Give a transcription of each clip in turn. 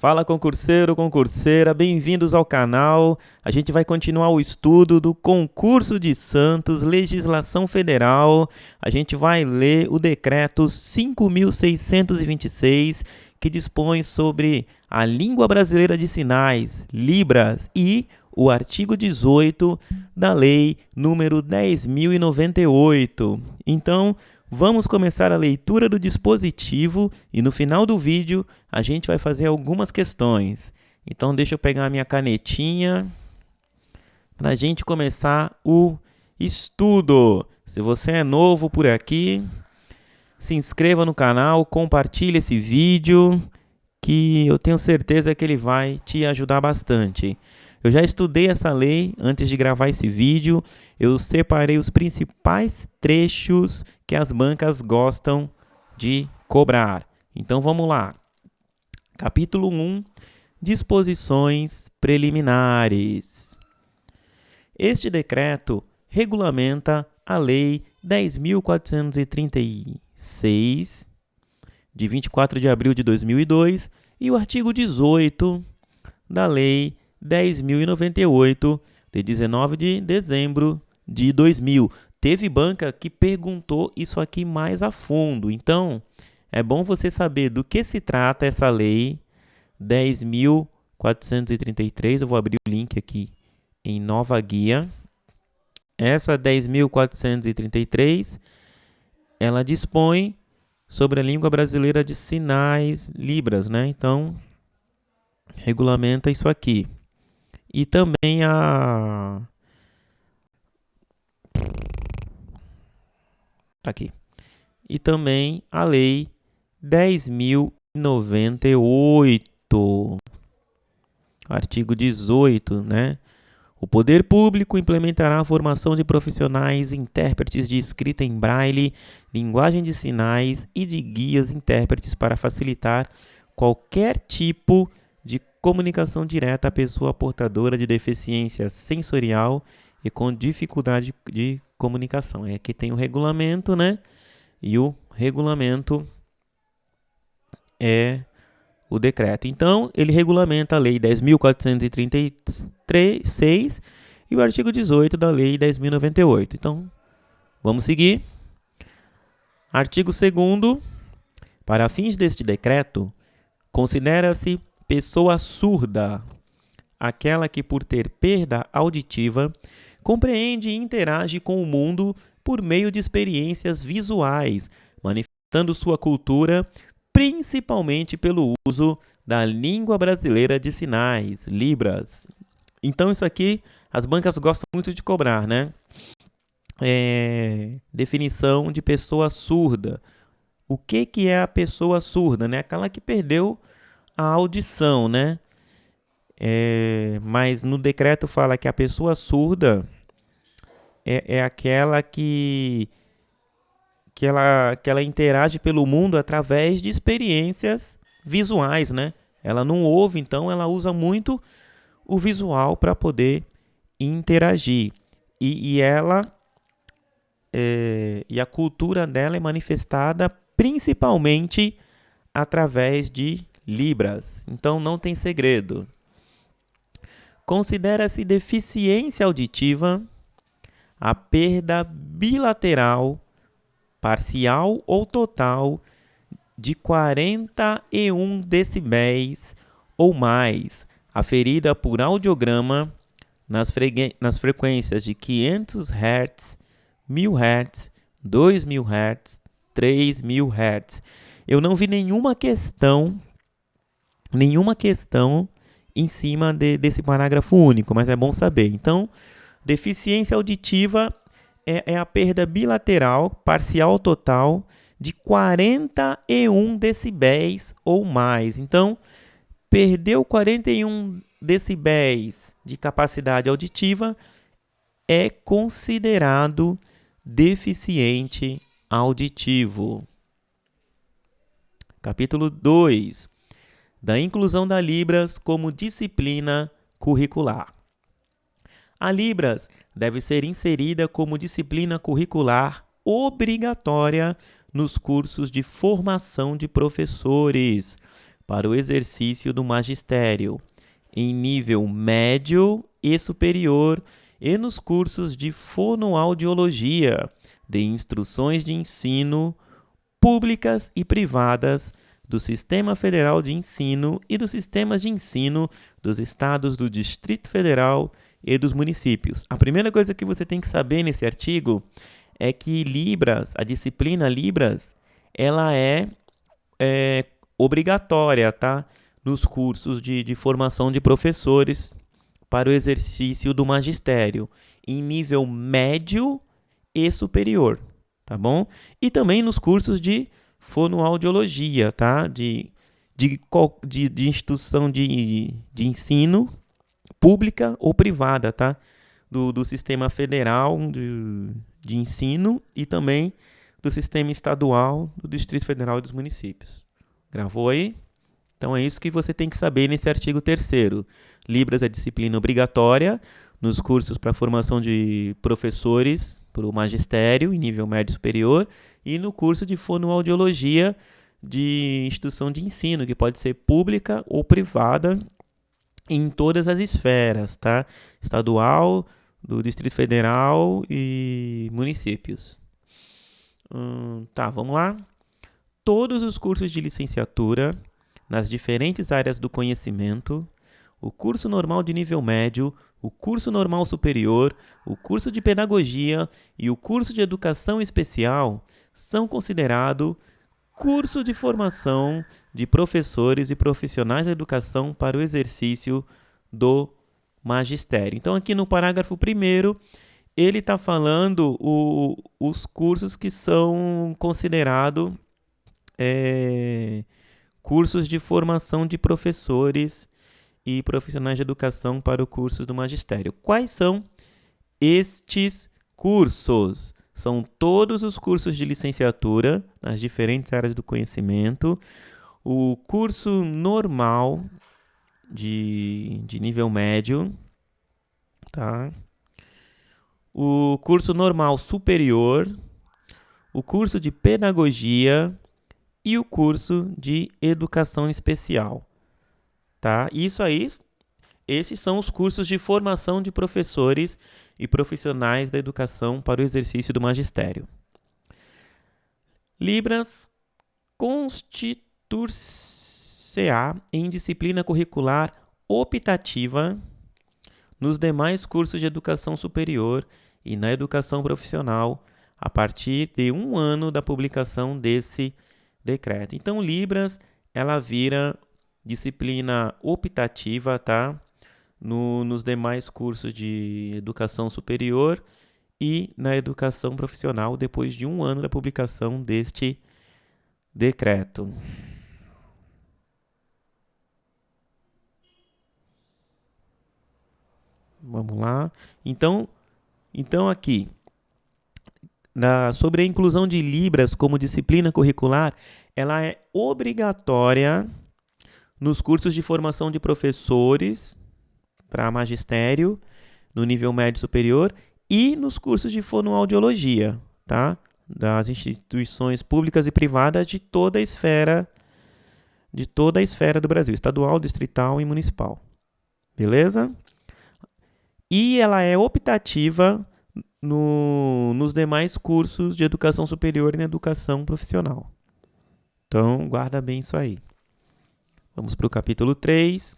Fala concurseiro, concurseira, bem-vindos ao canal. A gente vai continuar o estudo do Concurso de Santos, Legislação Federal. A gente vai ler o decreto 5.626, que dispõe sobre a língua brasileira de sinais, Libras, e o artigo 18 da lei número 10.098. Então, vamos começar a leitura do dispositivo e no final do vídeo a gente vai fazer algumas questões. Então deixa eu pegar a minha canetinha para a gente começar o estudo. Se você é novo por aqui, se inscreva no canal, compartilhe esse vídeo, que eu tenho certeza que ele vai te ajudar bastante. Eu já estudei essa lei antes de gravar esse vídeo. Eu separei os principais trechos que as bancas gostam de cobrar. Então vamos lá. Capítulo 1. Disposições preliminares. Este decreto regulamenta a Lei 10.436, de 24 de abril de 2002, e o artigo 18 da Lei 10.098, de 19 de dezembro de 2000. Teve banca que perguntou isso aqui mais a fundo. Então, é bom você saber do que se trata essa lei 10.433. Eu vou abrir o link aqui em nova guia. Essa 10.433, ela dispõe sobre a língua brasileira de sinais, Libras, né? Então, regulamenta isso aqui. E também aqui. E também a lei 10.098, artigo 18, né? O poder público implementará a formação de profissionais intérpretes de escrita em braille, linguagem de sinais e de guias intérpretes para facilitar qualquer tipo de comunicação direta à pessoa portadora de deficiência sensorial e com dificuldade de comunicação. Aqui tem o regulamento, né? E o regulamento é o decreto. Então, ele regulamenta a Lei 10.436 e o artigo 18 da Lei 10.098. Então, vamos seguir. Artigo 2º. Para fins deste decreto, considera-se pessoa surda aquela que, por ter perda auditiva, compreende e interage com o mundo por meio de experiências visuais, manifestando sua cultura principalmente pelo uso da língua brasileira de sinais, Libras. Então isso aqui as bancas gostam muito de cobrar, né? Definição de pessoa surda. O que é a pessoa surda, né? Aquela que perdeu a audição, né? Mas no decreto fala que a pessoa surda é aquela que ela interage pelo mundo através de experiências visuais, né? Ela não ouve, então ela usa muito o visual para poder interagir. E a cultura dela é manifestada principalmente através de Libras. Então não tem segredo. Considera-se deficiência auditiva a perda bilateral, parcial ou total, de 41 decibéis ou mais, aferida por audiograma nas frequências de 500 Hz, 1000 Hz, 2000 Hz, 3000 Hz. Eu não vi nenhuma questão em cima desse parágrafo único, mas é bom saber. Então, deficiência auditiva é a perda bilateral, parcial ou total, de 41 decibéis ou mais. Então, perdeu 41 decibéis de capacidade auditiva, é considerado deficiente auditivo. Capítulo 2. Da inclusão da Libras como disciplina curricular. A Libras deve ser inserida como disciplina curricular obrigatória nos cursos de formação de professores, para o exercício do magistério, em nível médio e superior, e nos cursos de fonoaudiologia, de instruções de ensino públicas e privadas do Sistema Federal de Ensino e dos sistemas de ensino dos estados do Distrito Federal e dos municípios. A primeira coisa que você tem que saber nesse artigo é que Libras, a disciplina Libras, ela é obrigatória, tá? Nos cursos de formação de professores para o exercício do magistério, em nível médio e superior, tá bom? E também nos cursos de fonoaudiologia, tá? De instituição de ensino pública ou privada, tá? Do sistema federal de ensino e também do sistema estadual, do Distrito Federal e dos municípios. Gravou aí? Então é isso que você tem que saber nesse artigo 3º. Libras é disciplina obrigatória nos cursos para formação de professores para o magistério em nível médio superior e no curso de fonoaudiologia de instituição de ensino, que pode ser pública ou privada em todas as esferas, tá? Estadual, do Distrito Federal e municípios. Tá, vamos lá. Todos os cursos de licenciatura nas diferentes áreas do conhecimento, o curso normal de nível médio, o curso normal superior, o curso de pedagogia e o curso de educação especial são considerados curso de formação de professores e profissionais da educação para o exercício do magistério. Então, aqui no parágrafo 1º, ele está falando os cursos que são considerados cursos de formação de professores e profissionais de educação para o curso do magistério. Quais são estes cursos? São todos os cursos de licenciatura nas diferentes áreas do conhecimento, o curso normal de nível médio, tá? O curso normal superior, o curso de pedagogia e o curso de educação especial, tá? Isso aí, esses são os cursos de formação de professores e profissionais da educação para o exercício do magistério. Libras constituir-se-á em disciplina curricular optativa nos demais cursos de educação superior e na educação profissional a partir de 1 ano da publicação desse decreto. Então, Libras, ela vira disciplina optativa, tá? Nos demais cursos de educação superior e na educação profissional, depois de 1 ano da publicação deste decreto. Vamos lá. Então aqui, sobre a inclusão de Libras como disciplina curricular, ela é obrigatória nos cursos de formação de professores para magistério, no nível médio superior, e nos cursos de fonoaudiologia, tá? Das instituições públicas e privadas de toda a esfera do Brasil, estadual, distrital e municipal. Beleza? E ela é optativa nos demais cursos de educação superior e na educação profissional. Então, guarda bem isso aí. Vamos para o capítulo 3.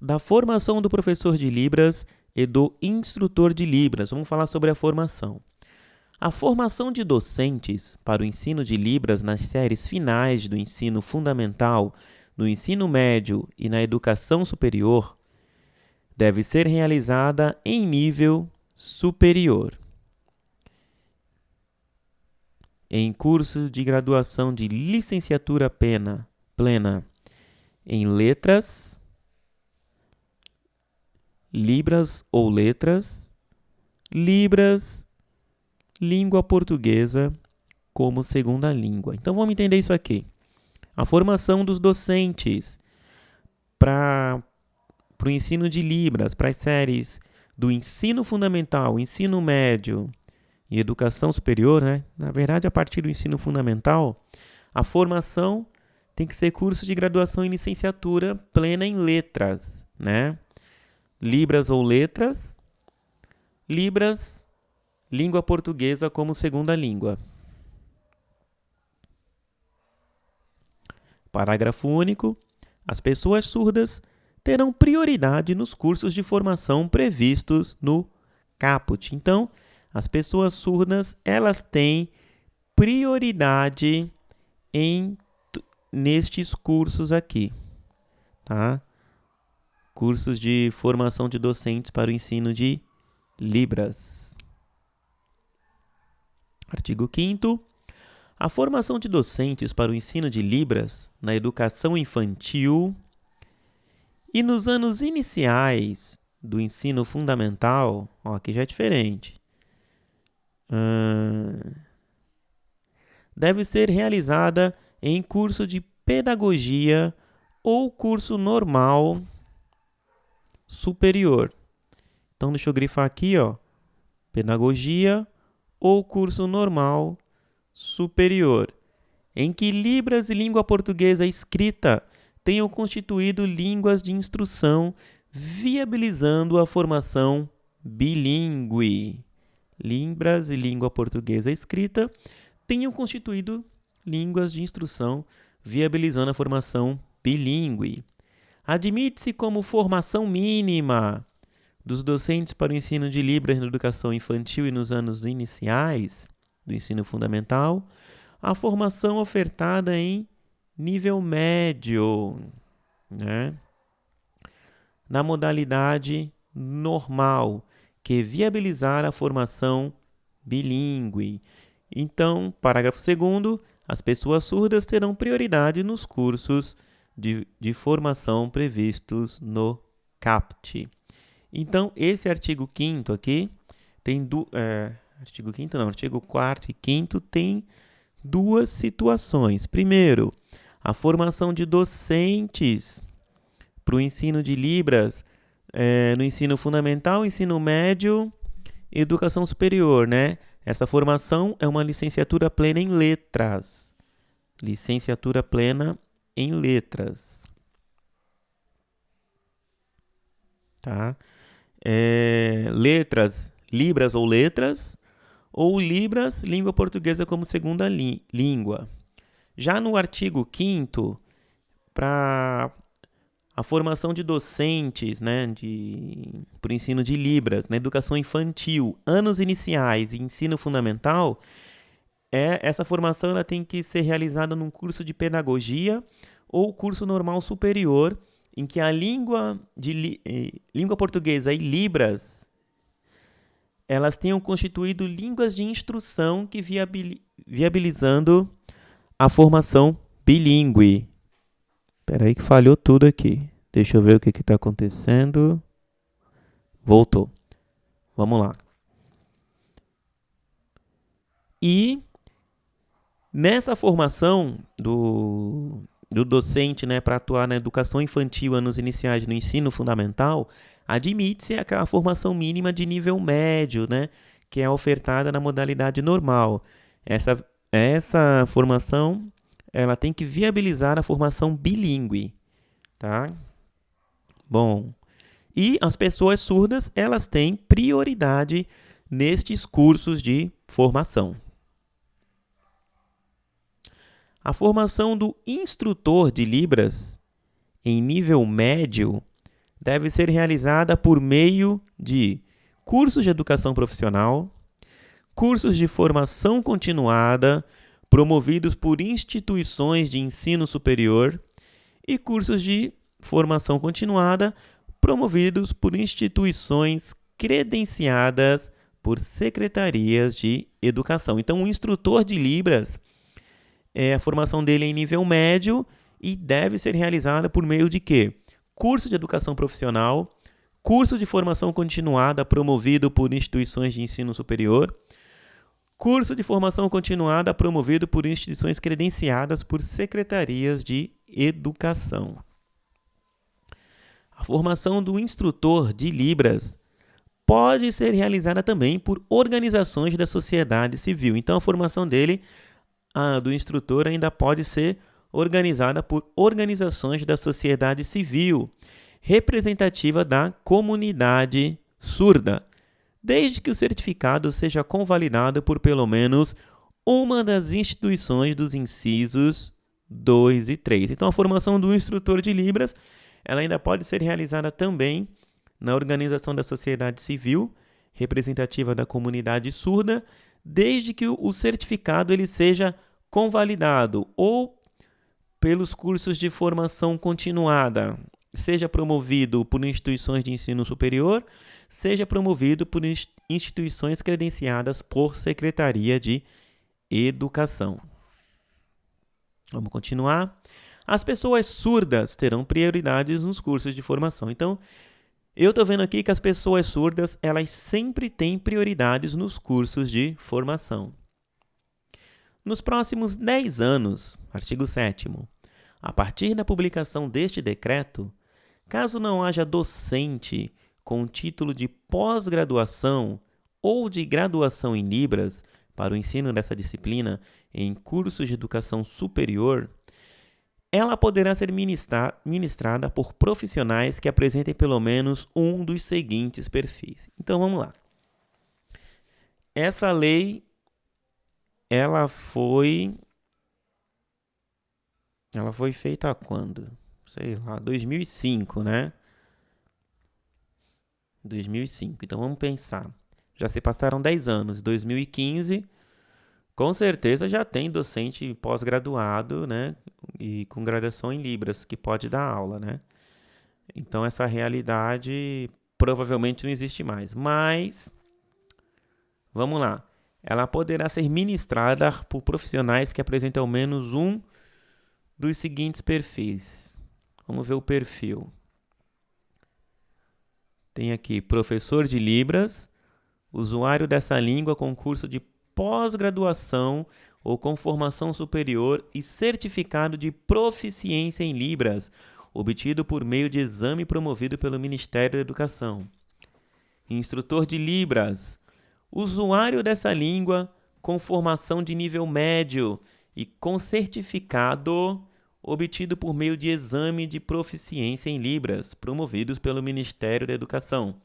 Da formação do professor de Libras e do instrutor de Libras. Vamos falar sobre a formação. A formação de docentes para o ensino de Libras nas séries finais do ensino fundamental, no ensino médio e na educação superior deve ser realizada em nível superior. Em cursos de graduação de licenciatura plena em letras, Libras ou letras, Libras, língua portuguesa como segunda língua. Então vamos entender isso aqui. A formação dos docentes para o ensino de Libras, para as séries do ensino fundamental, ensino médio e educação superior, né? Na verdade, a partir do ensino fundamental, a formação tem que ser curso de graduação em licenciatura plena em letras, né? Libras ou letras. Libras, língua portuguesa como segunda língua. Parágrafo único. As pessoas surdas terão prioridade nos cursos de formação previstos no caput. Então, as pessoas surdas, elas têm prioridade nestes cursos aqui, tá? Cursos de formação de docentes para o ensino de Libras. Artigo 5º. A formação de docentes para o ensino de Libras na educação infantil e nos anos iniciais do ensino fundamental, aqui já é diferente, deve ser realizada em curso de pedagogia ou curso normal superior. Então, deixa eu grifar aqui, pedagogia ou curso normal superior, em que Libras e língua portuguesa escrita tenham constituído línguas de instrução, viabilizando a formação bilíngue. Libras e língua portuguesa escrita tenham constituído línguas de instrução, viabilizando a formação bilíngue. Admite-se como formação mínima dos docentes para o ensino de Libras na educação infantil e nos anos iniciais do ensino fundamental, a formação ofertada em nível médio, né? Na modalidade normal, que viabilizar a formação bilíngue. Então, parágrafo 2º, as pessoas surdas terão prioridade nos cursos de formação previstos no CAPT. Então, esse artigo 5º aqui tem artigo 4º e 5º tem duas situações. Primeiro, a formação de docentes para o ensino de Libras no ensino fundamental, ensino médio e educação superior, né? Essa formação é uma licenciatura plena em letras. Licenciatura plena em letras. Tá? Letras, Libras ou Libras, língua portuguesa como segunda língua. Já no artigo 5º, para a formação de docentes, né, para o ensino de Libras, na educação infantil, anos iniciais e ensino fundamental, essa formação ela tem que ser realizada num curso de pedagogia ou curso normal superior, em que a língua portuguesa e Libras elas tenham constituído línguas de instrução que viabilizando a formação bilíngue. Espera aí que falhou tudo aqui. Deixa eu ver o que está acontecendo. Voltou. Vamos lá. E nessa formação do docente, né, para atuar na educação infantil, anos iniciais no ensino fundamental, admite-se a formação mínima de nível médio, né, que é ofertada na modalidade normal. Essa formação ela tem que viabilizar a formação bilíngue, tá? Bom, e as pessoas surdas elas têm prioridade nestes cursos de formação. A formação do instrutor de Libras em nível médio deve ser realizada por meio de cursos de educação profissional, cursos de formação continuada promovidos por instituições de ensino superior e cursos de formação continuada promovidos por instituições credenciadas por secretarias de educação. Então, o instrutor de Libras, a formação dele é em nível médio e deve ser realizada por meio de quê? Curso de educação profissional, curso de formação continuada promovido por instituições de ensino superior, curso de formação continuada promovido por instituições credenciadas por secretarias de educação. A formação do instrutor de Libras pode ser realizada também por organizações da sociedade civil. Então, a formação dele, do instrutor, ainda pode ser organizada por organizações da sociedade civil, representativa da comunidade surda, desde que o certificado seja convalidado por pelo menos uma das instituições dos incisos 2 e 3. Então, a formação do instrutor de Libras, ela ainda pode ser realizada também na organização da sociedade civil, representativa da comunidade surda, desde que o certificado ele seja convalidado ou pelos cursos de formação continuada, seja promovido por instituições de ensino superior, seja promovido por instituições credenciadas por Secretaria de Educação. Vamos continuar. As pessoas surdas terão prioridades nos cursos de formação. Então, eu estou vendo aqui que as pessoas surdas, elas sempre têm prioridades nos cursos de formação. Nos próximos 10 anos, artigo 7º, a partir da publicação deste decreto, caso não haja docente com título de pós-graduação ou de graduação em Libras para o ensino dessa disciplina em cursos de educação superior, ela poderá ser ministrada por profissionais que apresentem pelo menos um dos seguintes perfis. Então, vamos lá. Essa lei, ela foi feita quando? Sei lá, 2005, né? 2005. Então, vamos pensar. Já se passaram 10 anos. 2015, com certeza já tem docente pós-graduado, né? E com graduação em Libras, que pode dar aula, né? Então, essa realidade provavelmente não existe mais. Mas, vamos lá. Ela poderá ser ministrada por profissionais que apresentem ao menos um dos seguintes perfis. Vamos ver o perfil. Tem aqui professor de Libras, usuário dessa língua com curso de pós-graduação ou com formação superior e certificado de proficiência em Libras, obtido por meio de exame promovido pelo Ministério da Educação. Instrutor de Libras, usuário dessa língua com formação de nível médio e com certificado obtido por meio de exame de proficiência em Libras, promovidos pelo Ministério da Educação.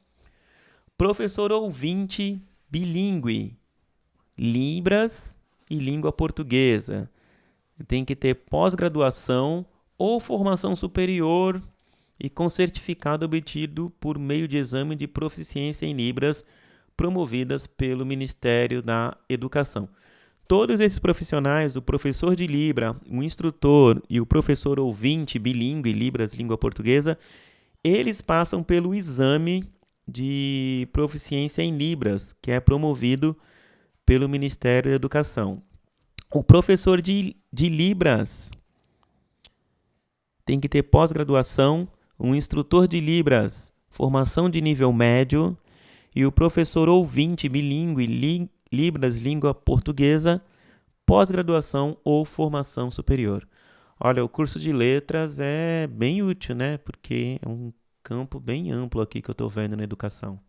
Professor ouvinte bilíngue, Libras e língua portuguesa. Tem que ter pós-graduação ou formação superior e com certificado obtido por meio de exame de proficiência em Libras, promovidas pelo Ministério da Educação. Todos esses profissionais, o professor de Libra, o instrutor e o professor ouvinte bilíngue, Libras, língua portuguesa, eles passam pelo exame de proficiência em Libras, que é promovido pelo Ministério da Educação. O professor de Libras tem que ter pós-graduação, um instrutor de Libras, formação de nível médio, e o professor ouvinte bilíngue, Libras, língua portuguesa, pós-graduação ou formação superior. Olha, o curso de letras é bem útil, né? Porque é um campo bem amplo aqui que eu estou vendo na educação.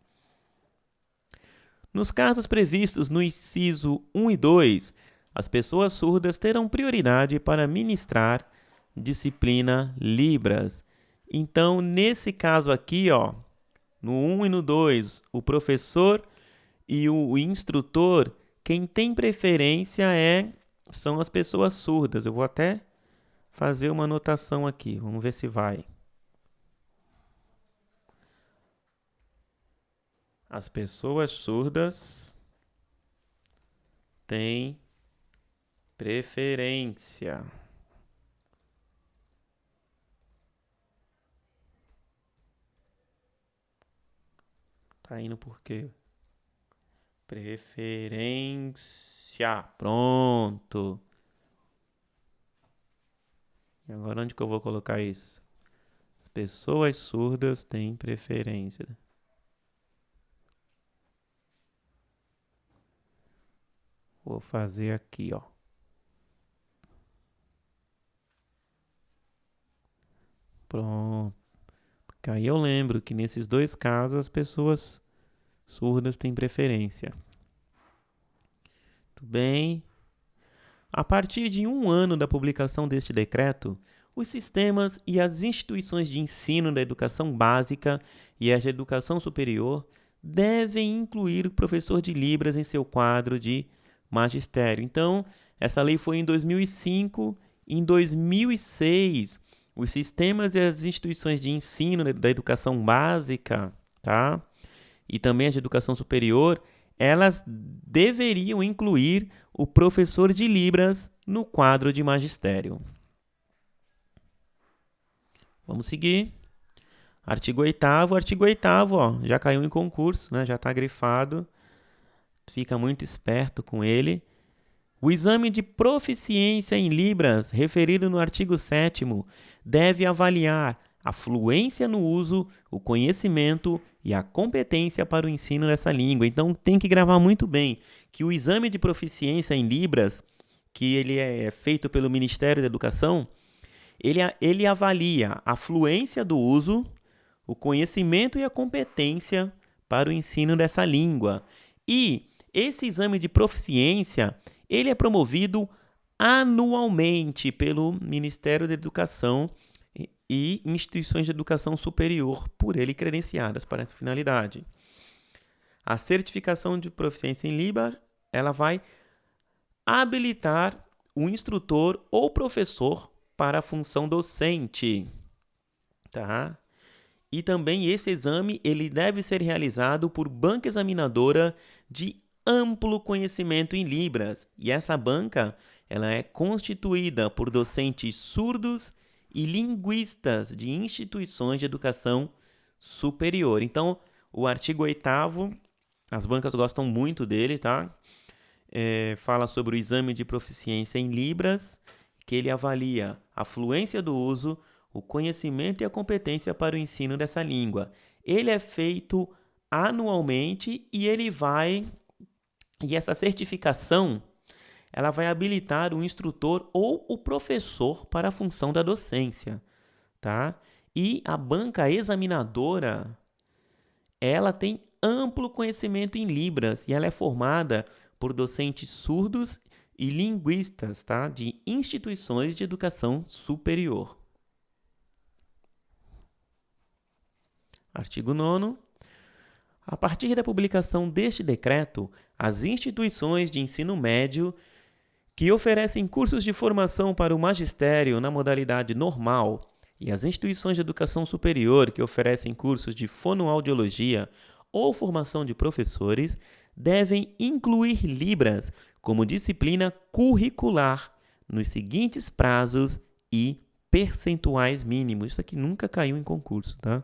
Nos casos previstos no inciso 1 e 2, as pessoas surdas terão prioridade para ministrar disciplina Libras. Então, nesse caso aqui, ó, no 1 e no 2, o professor e o instrutor, quem tem preferência são as pessoas surdas. Eu vou até fazer uma anotação aqui. Vamos ver se vai. As pessoas surdas têm preferência. Tá indo por quê? Preferência. Pronto. E agora onde que eu vou colocar isso? As pessoas surdas têm preferência. Vou fazer aqui, ó. Pronto. Porque aí eu lembro que nesses dois casos as pessoas surdas têm preferência. Tudo bem? A partir de 1 ano da publicação deste decreto, os sistemas e as instituições de ensino da educação básica e a de educação superior devem incluir o professor de Libras em seu quadro de magistério. Então, essa lei foi em 2005. Em 2006, os sistemas e as instituições de ensino da educação básica, tá? E também a de educação superior, elas deveriam incluir o professor de Libras no quadro de magistério. Vamos seguir. Artigo 8º. Artigo 8º, ó, já caiu em concurso, né? Já está grifado. Fica muito esperto com ele. O exame de proficiência em Libras, referido no artigo 7º, deve avaliar a fluência no uso, o conhecimento e a competência para o ensino dessa língua. Então, tem que gravar muito bem que o exame de proficiência em Libras, que ele é feito pelo Ministério da Educação, ele avalia a fluência do uso, o conhecimento e a competência para o ensino dessa língua. E esse exame de proficiência, ele é promovido anualmente pelo Ministério da Educação e instituições de educação superior, por ele credenciadas para essa finalidade. A certificação de proficiência em Libras, ela vai habilitar o instrutor ou professor para a função docente, tá? E também esse exame ele deve ser realizado por banca examinadora de amplo conhecimento em Libras. E essa banca ela é constituída por docentes surdos e linguistas de instituições de educação superior. Então, o artigo 8º, as bancas gostam muito dele, tá? Fala sobre o exame de proficiência em Libras, que ele avalia a fluência do uso, o conhecimento e a competência para o ensino dessa língua. Ele é feito anualmente e essa certificação ela vai habilitar o instrutor ou o professor para a função da docência, tá? E a banca examinadora, ela tem amplo conhecimento em Libras e ela é formada por docentes surdos e linguistas, tá? De instituições de educação superior. Artigo 9º. A partir da publicação deste decreto, as instituições de ensino médio que oferecem cursos de formação para o magistério na modalidade normal e as instituições de educação superior que oferecem cursos de fonoaudiologia ou formação de professores devem incluir Libras como disciplina curricular nos seguintes prazos e percentuais mínimos. Isso aqui nunca caiu em concurso, tá?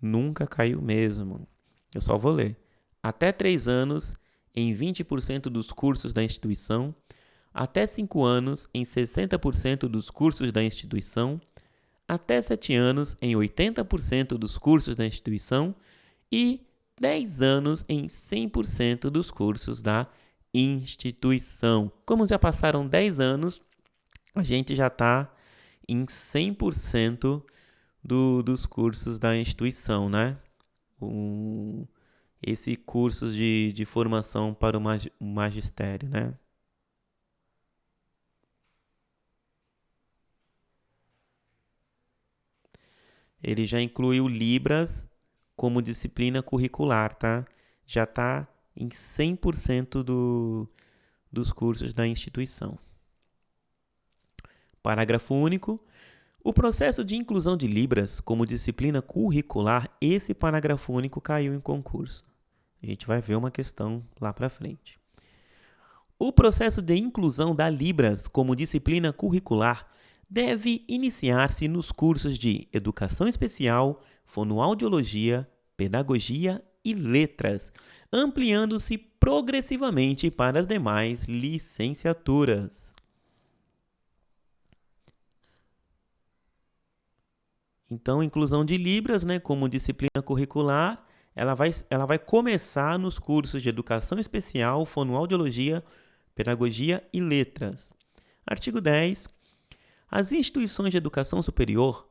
Nunca caiu mesmo. Eu só vou ler. Até 3 anos, em 20% dos cursos da instituição. Até 5 anos, em 60% dos cursos da instituição. Até 7 anos, em 80% dos cursos da instituição. E 10 anos, em 100% dos cursos da instituição. Como já passaram 10 anos, a gente já está em 100% dos cursos da instituição, né? Esse curso de formação para o magistério, né? Ele já incluiu Libras como disciplina curricular, tá? Já está em 100% dos cursos da instituição. Parágrafo único. O processo de inclusão de Libras como disciplina curricular, esse parágrafo único caiu em concurso. A gente vai ver uma questão lá para frente. O processo de inclusão da Libras como disciplina curricular deve iniciar-se nos cursos de Educação Especial, Fonoaudiologia, Pedagogia e Letras, ampliando-se progressivamente para as demais licenciaturas. Então, inclusão de Libras, né, como disciplina curricular, ela vai começar nos cursos de Educação Especial, Fonoaudiologia, Pedagogia e Letras. Artigo 10. As instituições de educação superior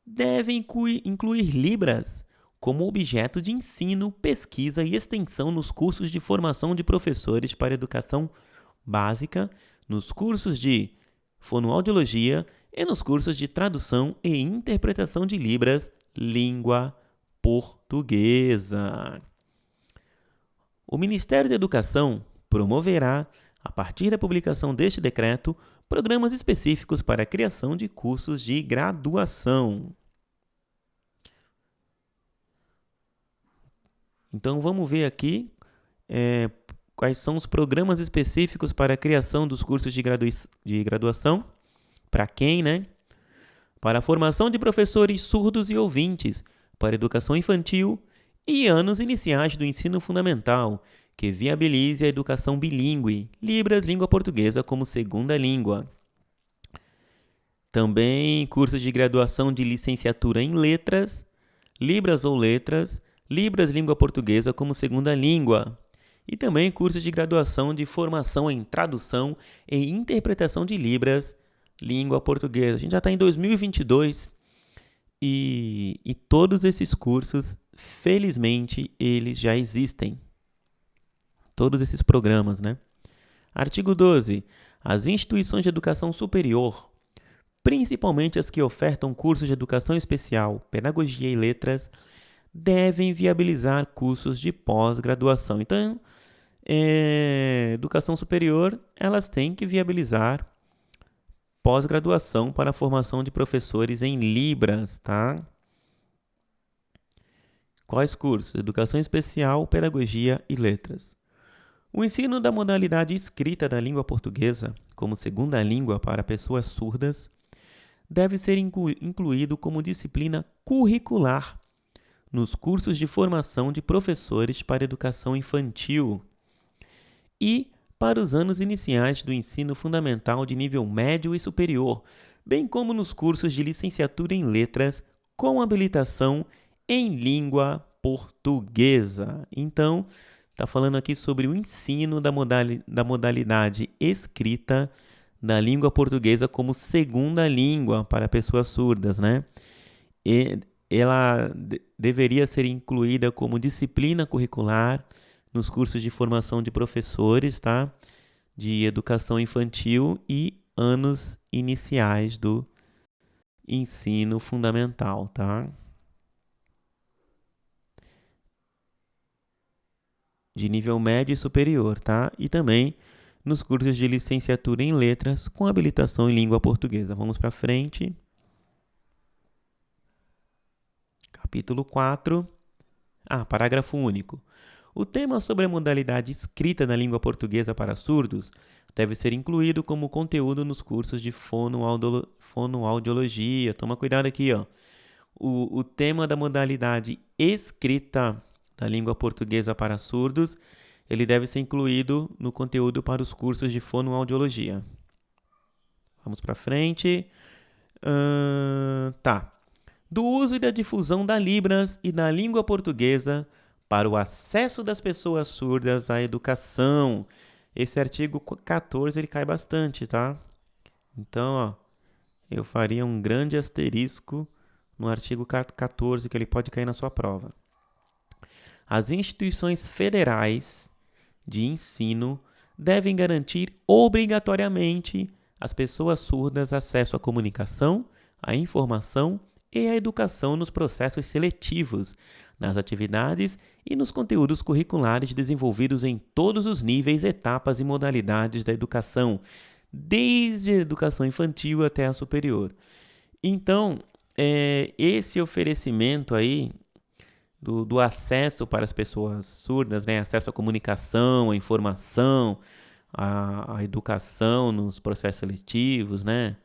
devem incluir Libras como objeto de ensino, pesquisa e extensão nos cursos de formação de professores para educação básica, nos cursos de fonoaudiologia e nos cursos de tradução e interpretação de Libras, língua portuguesa. O Ministério da Educação promoverá, a partir da publicação deste decreto, programas específicos para a criação de cursos de graduação. Então, vamos ver aqui quais são os programas específicos para a criação dos cursos de graduação. Para quem, né? Para a formação de professores surdos e ouvintes, para educação infantil e anos iniciais do ensino fundamental, que viabilize a educação bilíngue, Libras, língua portuguesa como segunda língua. Também cursos de graduação de licenciatura em letras, Libras ou letras, Libras, língua portuguesa como segunda língua. E também cursos de graduação de formação em tradução e interpretação de Libras, língua portuguesa. A gente já está em 2022 e todos esses cursos, felizmente, eles já existem. Todos esses programas, né? Artigo 12. As instituições de educação superior, principalmente as que ofertam cursos de educação especial, pedagogia e letras, devem viabilizar cursos de pós-graduação. Então, educação superior, elas têm que viabilizar pós-graduação para a formação de professores em Libras, tá? Quais cursos? Educação especial, pedagogia e letras. O ensino da modalidade escrita da língua portuguesa, como segunda língua para pessoas surdas, deve ser incluído como disciplina curricular nos cursos de formação de professores para educação infantil e para os anos iniciais do ensino fundamental de nível médio e superior, bem como nos cursos de licenciatura em letras com habilitação em língua portuguesa. Então, está falando aqui sobre o ensino da modalidade escrita da língua portuguesa como segunda língua para pessoas surdas, né? E ela deveria ser incluída como disciplina curricular nos cursos de formação de professores, tá? De educação infantil e anos iniciais do ensino fundamental, tá? De nível médio e superior, tá? E também nos cursos de licenciatura em letras com habilitação em língua portuguesa. Vamos para frente. Capítulo 4. Parágrafo único. O tema sobre a modalidade escrita na língua portuguesa para surdos deve ser incluído como conteúdo nos cursos de fonoaudiologia. Toma cuidado aqui, ó. O tema da modalidade escrita da língua portuguesa para surdos, ele deve ser incluído no conteúdo para os cursos de fonoaudiologia. Vamos para frente. Do uso e da difusão da Libras e da língua portuguesa para o acesso das pessoas surdas à educação. Esse artigo 14 ele cai bastante, tá? Então, ó, eu faria um grande asterisco no artigo 14, que ele pode cair na sua prova. As instituições federais de ensino devem garantir obrigatoriamente às pessoas surdas acesso à comunicação, à informação e à educação nos processos seletivos, nas atividades e nos conteúdos curriculares desenvolvidos em todos os níveis, etapas e modalidades da educação, desde a educação infantil até a superior. Então, esse oferecimento aí do acesso para as pessoas surdas, né? Acesso à comunicação, à informação, à educação nos processos seletivos, né?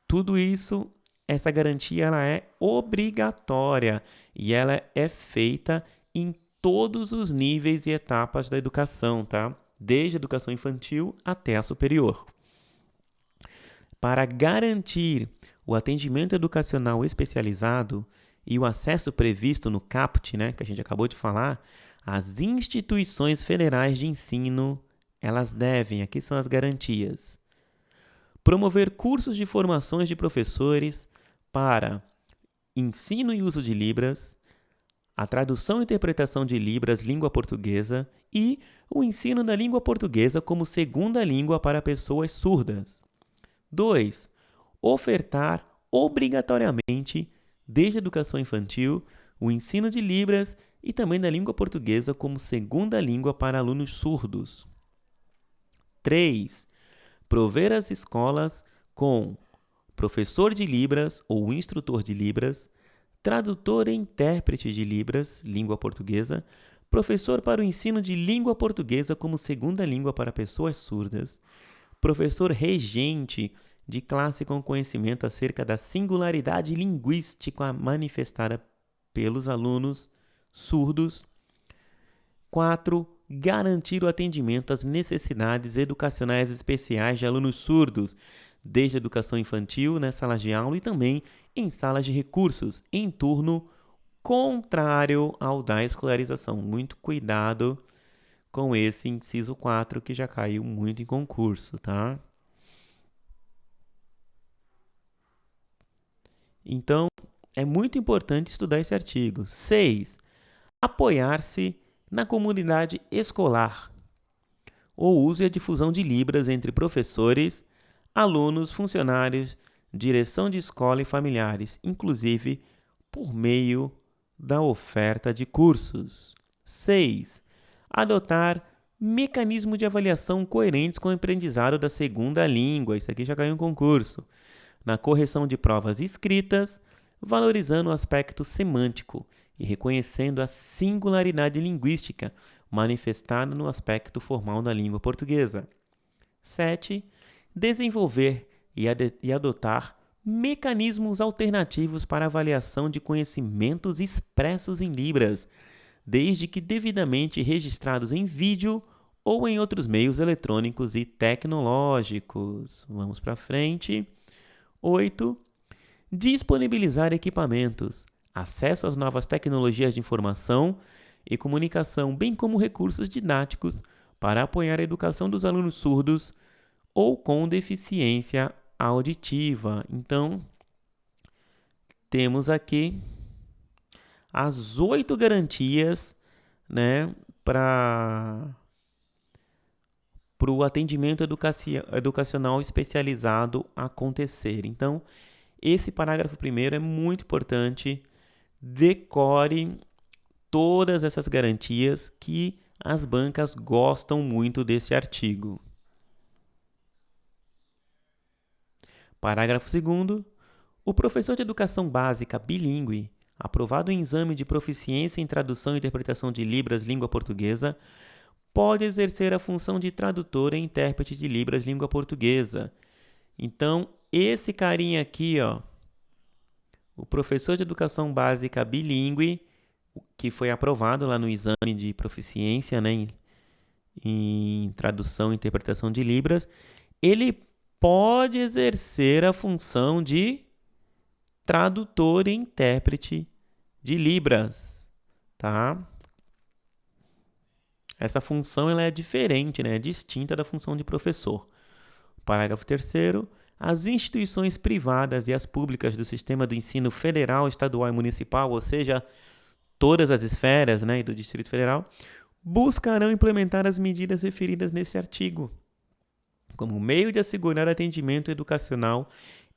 Tudo isso, essa garantia ela é obrigatória e ela é feita em todos os níveis e etapas da educação, tá? Desde a educação infantil até a superior. Para garantir o atendimento educacional especializado e o acesso previsto no CAPT, né, que a gente acabou de falar, as instituições federais de ensino, elas devem, aqui são as garantias, promover cursos de formações de professores para ensino e uso de Libras, a tradução e interpretação de Libras, língua portuguesa, e o ensino da língua portuguesa como segunda língua para pessoas surdas. 2. Ofertar obrigatoriamente, desde a educação infantil, o ensino de Libras e também da língua portuguesa como segunda língua para alunos surdos. 3. Prover as escolas com professor de Libras ou instrutor de Libras, tradutor e intérprete de Libras, língua portuguesa, professor para o ensino de língua portuguesa como segunda língua para pessoas surdas, professor regente de classe com conhecimento acerca da singularidade linguística manifestada pelos alunos surdos. 4. Garantir o atendimento às necessidades educacionais especiais de alunos surdos, desde a educação infantil, nas salas de aula e também em salas de recursos, em turno contrário ao da escolarização. Muito cuidado com esse inciso 4, que já caiu muito em concurso, tá? Então, é muito importante estudar esse artigo. 6. Apoiar-se na comunidade escolar. O uso e a difusão de Libras entre professores, alunos, funcionários, direção de escola e familiares, inclusive por meio da oferta de cursos. 6. Adotar mecanismos de avaliação coerentes com o aprendizado da segunda língua. Isso aqui já caiu em concurso. Na correção de provas escritas, valorizando o aspecto semântico e reconhecendo a singularidade linguística manifestada no aspecto formal da língua portuguesa. 7. Desenvolver e adotar mecanismos alternativos para avaliação de conhecimentos expressos em Libras, desde que devidamente registrados em vídeo ou em outros meios eletrônicos e tecnológicos. Vamos para frente. 8. Disponibilizar equipamentos, acesso às novas tecnologias de informação e comunicação, bem como recursos didáticos para apoiar a educação dos alunos surdos ou com deficiência auditiva. Então, temos aqui as 8 garantias, né, para o atendimento educacional especializado acontecer. Então, esse parágrafo primeiro é muito importante. Decore todas essas garantias que as bancas gostam muito desse artigo. Parágrafo 2º. O professor de educação básica bilíngue, aprovado em exame de proficiência em tradução e interpretação de Libras língua portuguesa, pode exercer a função de tradutor e intérprete de Libras língua portuguesa. Então, esse carinha aqui, ó, o professor de educação básica bilíngue, que foi aprovado lá no exame de proficiência, né, em tradução e interpretação de Libras, ele pode exercer a função de tradutor e intérprete de Libras, tá? Essa função ela é diferente, né? É distinta da função de professor. Parágrafo 3º. As instituições privadas e as públicas do sistema do ensino federal, estadual e municipal, ou seja, todas as esferas, né, e do Distrito Federal, buscarão implementar as medidas referidas nesse artigo, como meio de assegurar atendimento educacional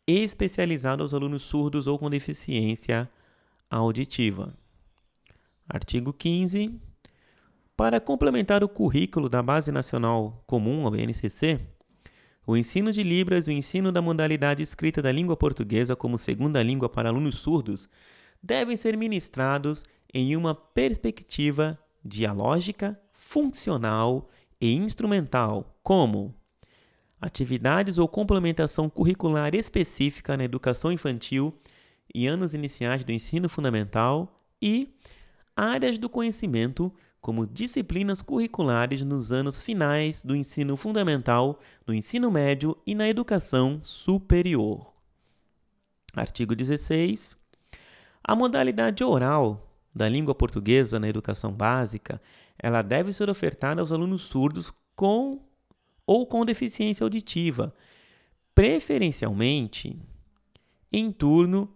especializado aos alunos surdos ou com deficiência auditiva. Artigo 15. Para complementar o currículo da Base Nacional Comum, a BNCC, o ensino de Libras e o ensino da modalidade escrita da língua portuguesa como segunda língua para alunos surdos devem ser ministrados em uma perspectiva dialógica, funcional e instrumental, como atividades ou complementação curricular específica na educação infantil e anos iniciais do ensino fundamental e áreas do conhecimento como disciplinas curriculares nos anos finais do ensino fundamental, no ensino médio e na educação superior. Artigo 16. A modalidade oral da língua portuguesa na educação básica, ela deve ser ofertada aos alunos surdos com ou com deficiência auditiva, preferencialmente em turno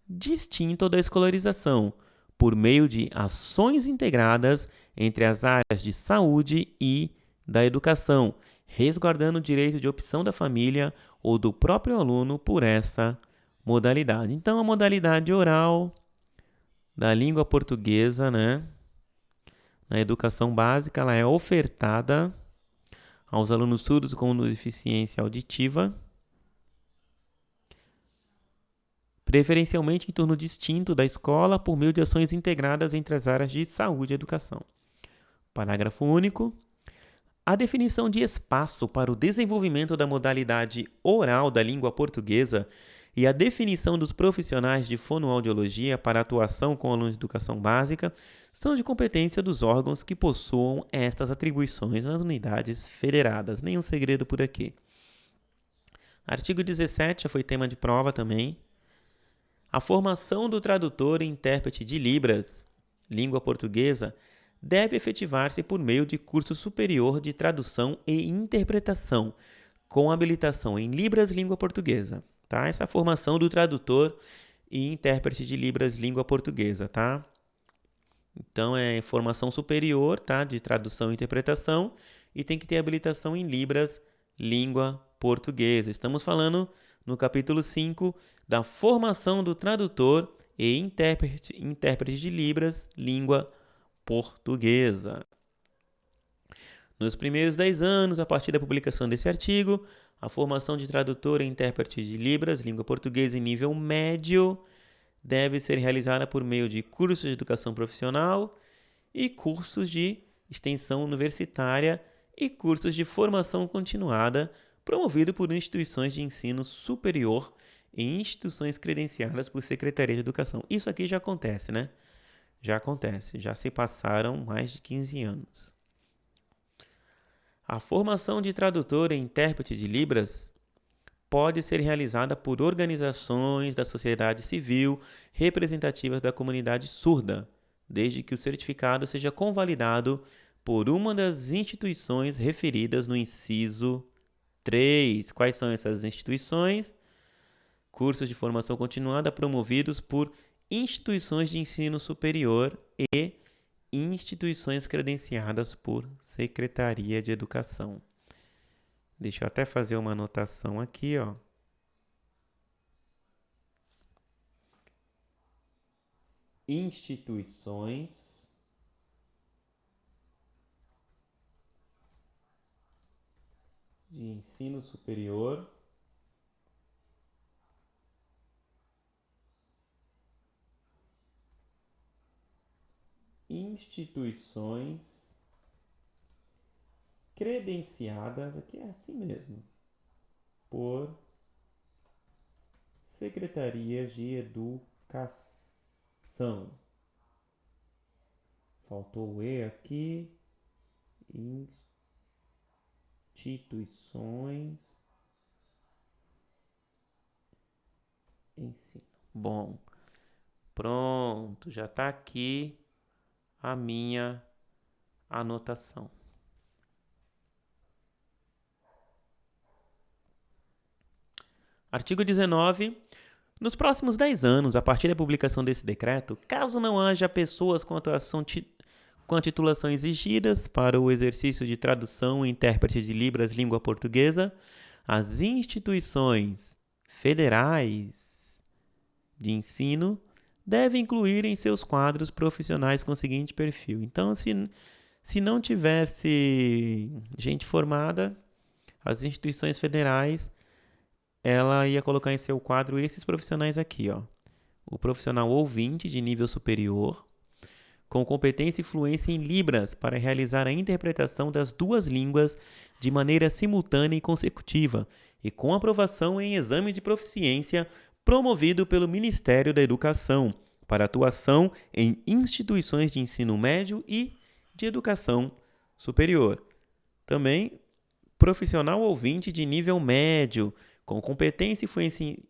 distinto ao da escolarização, por meio de ações integradas entre as áreas de saúde e da educação, resguardando o direito de opção da família ou do próprio aluno por essa modalidade. Então, a modalidade oral da língua portuguesa, né, na educação básica, ela é ofertada aos alunos surdos com deficiência auditiva, preferencialmente em turno distinto da escola, por meio de ações integradas entre as áreas de saúde e educação. Parágrafo único. A definição de espaço para o desenvolvimento da modalidade oral da língua portuguesa e a definição dos profissionais de fonoaudiologia para atuação com alunos de educação básica são de competência dos órgãos que possuam estas atribuições nas unidades federadas. Nenhum segredo por aqui. Artigo 17, já foi tema de prova também. A formação do tradutor e intérprete de Libras, língua portuguesa, deve efetivar-se por meio de curso superior de tradução e interpretação, com habilitação em Libras, língua portuguesa. Tá? Essa é a formação do tradutor e intérprete de Libras, língua portuguesa. Tá? Então, é formação superior, tá? De tradução e interpretação, e tem que ter habilitação em Libras, língua portuguesa. Estamos falando no capítulo 5 da formação do tradutor e intérprete de Libras, língua portuguesa. Nos primeiros 10 anos, a partir da publicação desse artigo, a formação de tradutor e intérprete de Libras, língua portuguesa em nível médio, deve ser realizada por meio de cursos de educação profissional e cursos de extensão universitária e cursos de formação continuada, promovido por instituições de ensino superior e instituições credenciadas por Secretaria de Educação. Isso aqui já acontece, né? Já acontece, já se passaram mais de 15 anos. A formação de tradutor e intérprete de Libras pode ser realizada por organizações da sociedade civil representativas da comunidade surda, desde que o certificado seja convalidado por uma das instituições referidas no inciso 3. Quais são essas instituições? Cursos de formação continuada promovidos por instituições de ensino superior e instituições credenciadas por Secretaria de Educação. Deixa eu até fazer uma anotação aqui, ó. Instituições de ensino superior instituições credenciadas, aqui é assim mesmo, por Secretarias de Educação. Faltou o E aqui. Instituições ensino. Bom, pronto, já está aqui a minha anotação. Artigo 19. Nos próximos 10 anos, a partir da publicação desse decreto, caso não haja pessoas com a titulação exigidas para o exercício de tradução e intérprete de Libras língua portuguesa, as instituições federais de ensino devem incluir em seus quadros profissionais com o seguinte perfil. Então, se não tivesse gente formada, as instituições federais, ela ia colocar em seu quadro esses profissionais aqui, ó. O profissional ouvinte de nível superior, com competência e fluência em Libras para realizar a interpretação das duas línguas de maneira simultânea e consecutiva, e com aprovação em exame de proficiência promovido pelo Ministério da Educação, para atuação em instituições de ensino médio e de educação superior. Também, profissional ouvinte de nível médio, com competência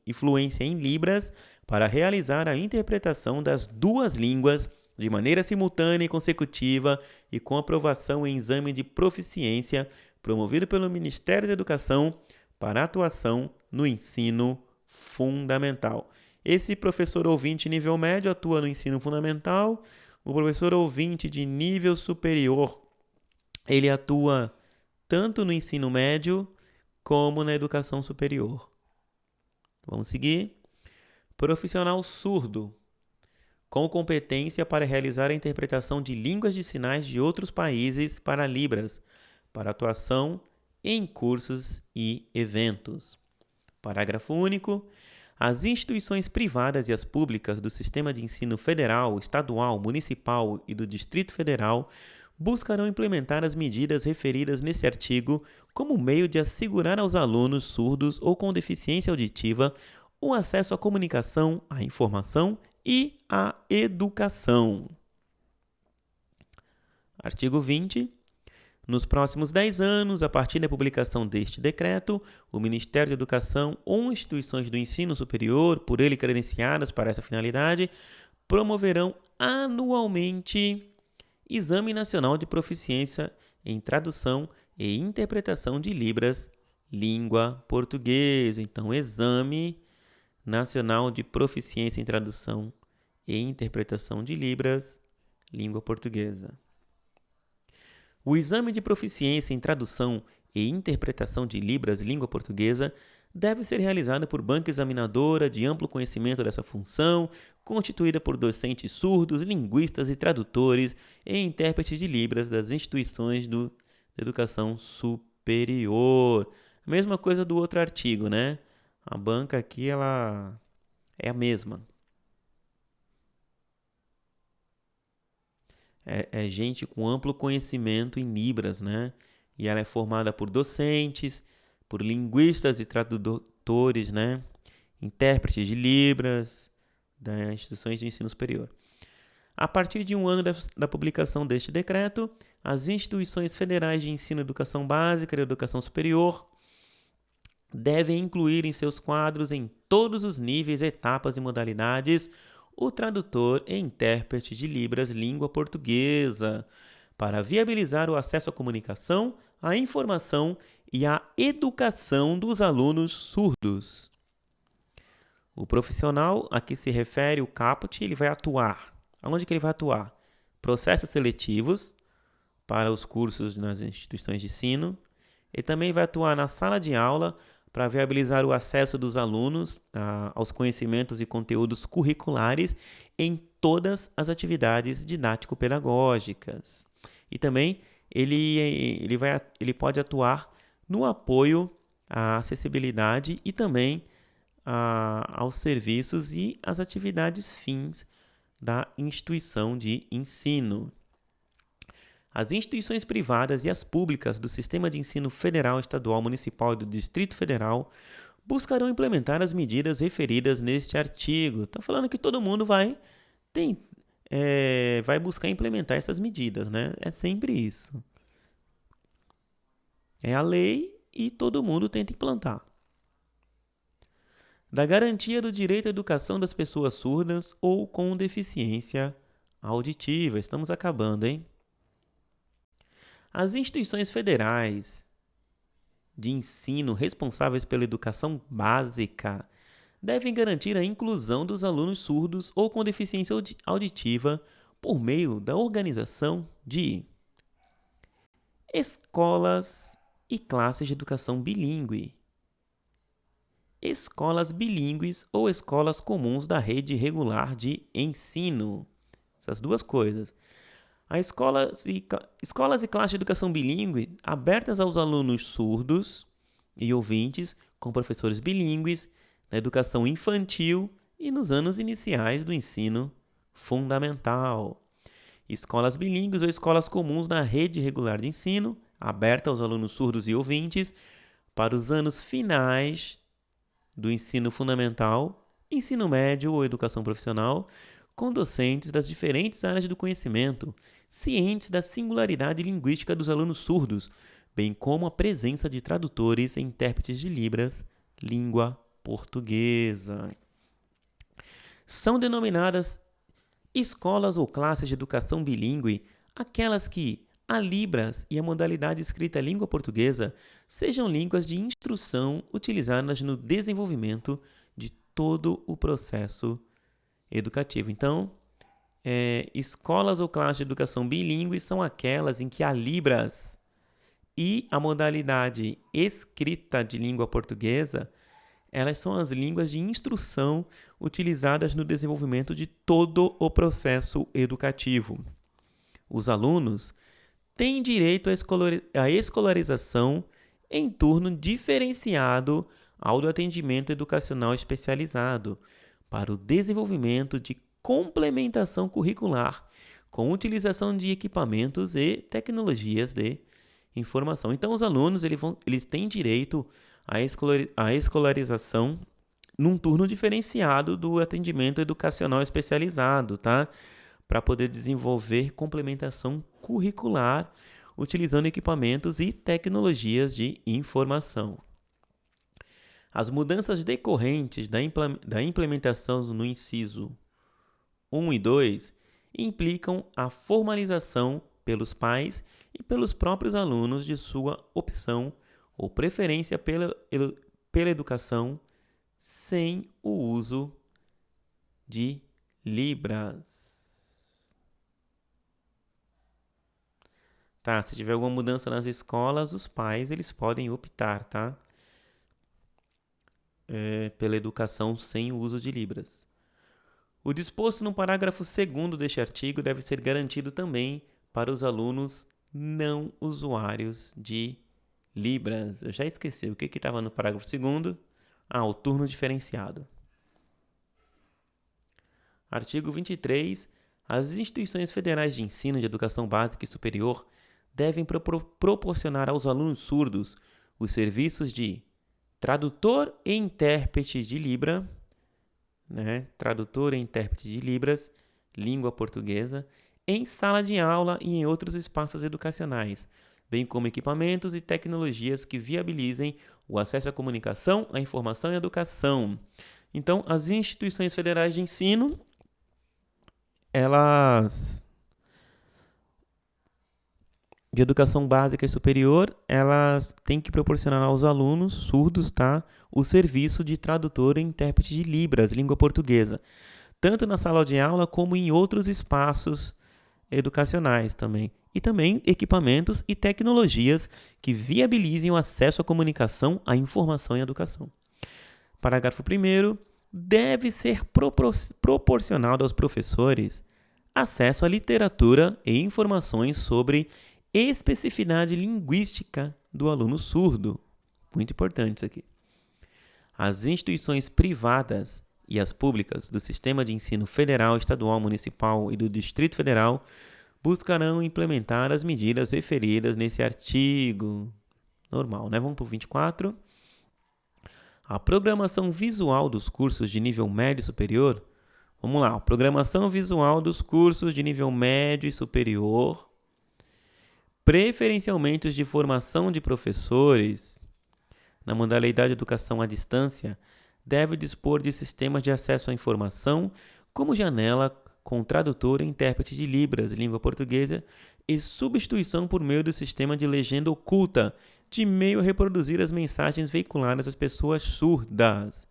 e fluência em Libras, para realizar a interpretação das duas línguas de maneira simultânea e consecutiva e com aprovação em exame de proficiência promovido pelo Ministério da Educação para atuação no ensino fundamental. Esse professor ouvinte nível médio atua no ensino fundamental. O professor ouvinte de nível superior, ele atua tanto no ensino médio como na educação superior. Vamos seguir. Profissional surdo, com competência para realizar a interpretação de línguas de sinais de outros países para Libras, para atuação em cursos e eventos. Parágrafo único. As instituições privadas e as públicas do Sistema de Ensino Federal, Estadual, Municipal e do Distrito Federal buscarão implementar as medidas referidas neste artigo como meio de assegurar aos alunos surdos ou com deficiência auditiva o acesso à comunicação, à informação e à educação. Artigo 20. Nos próximos 10 anos, a partir da publicação deste decreto, o Ministério da Educação ou instituições do ensino superior, por ele credenciadas para essa finalidade, promoverão anualmente Exame Nacional de Proficiência em Tradução e Interpretação de Libras, Língua Portuguesa. Então, Exame Nacional de Proficiência em Tradução e Interpretação de Libras, Língua Portuguesa. O exame de proficiência em tradução e interpretação de Libras, língua portuguesa, deve ser realizado por banca examinadora de amplo conhecimento dessa função, constituída por docentes surdos, linguistas e tradutores e intérpretes de Libras das instituições de educação superior. A mesma coisa do outro artigo, né? A banca aqui, ela é a mesma. É gente com amplo conhecimento em Libras, né? E ela é formada por docentes, por linguistas e tradutores, né? Intérpretes de Libras, das instituições de ensino superior. A partir de um ano da publicação deste decreto, as instituições federais de ensino e educação básica e educação superior devem incluir em seus quadros, em todos os níveis, etapas e modalidades, o tradutor e intérprete de Libras língua portuguesa, para viabilizar o acesso à comunicação, à informação e à educação dos alunos surdos. O profissional a que se refere o caput, ele vai atuar. Aonde que ele vai atuar? Processos seletivos para os cursos nas instituições de ensino. Ele também vai atuar na sala de aula para viabilizar o acesso dos alunos aos conhecimentos e conteúdos curriculares em todas as atividades didático-pedagógicas. E também ele pode atuar no apoio à acessibilidade e também aos serviços e às atividades fins da instituição de ensino. As instituições privadas e as públicas do Sistema de Ensino Federal, Estadual, Municipal e do Distrito Federal buscarão implementar as medidas referidas neste artigo. Está falando que todo mundo vai buscar implementar essas medidas, né? É sempre isso. É a lei e todo mundo tenta implantar. Da garantia do direito à educação das pessoas surdas ou com deficiência auditiva. Estamos acabando, hein? As instituições federais de ensino responsáveis pela educação básica devem garantir a inclusão dos alunos surdos ou com deficiência auditiva por meio da organização de escolas e classes de educação bilíngue, escolas bilíngues ou escolas comuns da rede regular de ensino. Essas duas coisas. As escolas e classes de educação bilíngue abertas aos alunos surdos e ouvintes com professores bilíngues na educação infantil e nos anos iniciais do ensino fundamental. Escolas bilíngues ou escolas comuns na rede regular de ensino aberta aos alunos surdos e ouvintes para os anos finais do ensino fundamental, ensino médio ou educação profissional, com docentes das diferentes áreas do conhecimento, cientes da singularidade linguística dos alunos surdos, bem como a presença de tradutores e intérpretes de Libras, língua portuguesa. São denominadas escolas ou classes de educação bilíngue aquelas que a Libras e a modalidade escrita língua portuguesa sejam línguas de instrução utilizadas no desenvolvimento de todo o processo educativo. Então, escolas ou classes de educação bilíngue são aquelas em que a Libras e a modalidade escrita de língua portuguesa, elas são as línguas de instrução utilizadas no desenvolvimento de todo o processo educativo. Os alunos têm direito à escolarização em turno diferenciado ao do atendimento educacional especializado para o desenvolvimento de complementação curricular com utilização de equipamentos e tecnologias de informação. Então, os alunos eles têm direito à escolarização num turno diferenciado do atendimento educacional especializado, tá? Para poder desenvolver complementação curricular utilizando equipamentos e tecnologias de informação. As mudanças decorrentes da implementação no inciso 1 e 2 implicam a formalização pelos pais e pelos próprios alunos de sua opção ou preferência pela educação sem o uso de Libras. Tá, se tiver alguma mudança nas escolas, os pais eles podem optar, tá? Pela educação sem o uso de Libras. O disposto no parágrafo 2º deste artigo deve ser garantido também para os alunos não usuários de Libras. Eu já esqueci o que estava no parágrafo 2º. O turno diferenciado. Artigo 23. As instituições federais de ensino de educação básica e superior devem proporcionar aos alunos surdos os serviços de tradutor e intérprete de Libra, tradutor e intérprete de Libras, língua portuguesa, em sala de aula e em outros espaços educacionais, bem como equipamentos e tecnologias que viabilizem o acesso à comunicação, à informação e à educação. Então, as instituições federais de ensino, elas de educação básica e superior, elas têm que proporcionar aos alunos surdos, tá, o serviço de tradutor e intérprete de Libras, língua portuguesa, tanto na sala de aula como em outros espaços educacionais também. E também equipamentos e tecnologias que viabilizem o acesso à comunicação, à informação e à educação. Parágrafo 1º. Deve ser proporcionado aos professores acesso à literatura e informações sobre especificidade linguística do aluno surdo. Muito importante isso aqui. As instituições privadas e as públicas do Sistema de Ensino Federal, Estadual, Municipal e do Distrito Federal buscarão implementar as medidas referidas nesse artigo. Normal, né? Vamos para o 24. A programação visual dos cursos de nível médio e superior. Vamos lá. Programação visual dos cursos de nível médio e superior, preferencialmente os de formação de professores, na modalidade de educação à distância, deve dispor de sistemas de acesso à informação, como janela com tradutor e intérprete de Libras, língua portuguesa, e substituição por meio do sistema de legenda oculta, de meio a reproduzir as mensagens veiculadas às pessoas surdas.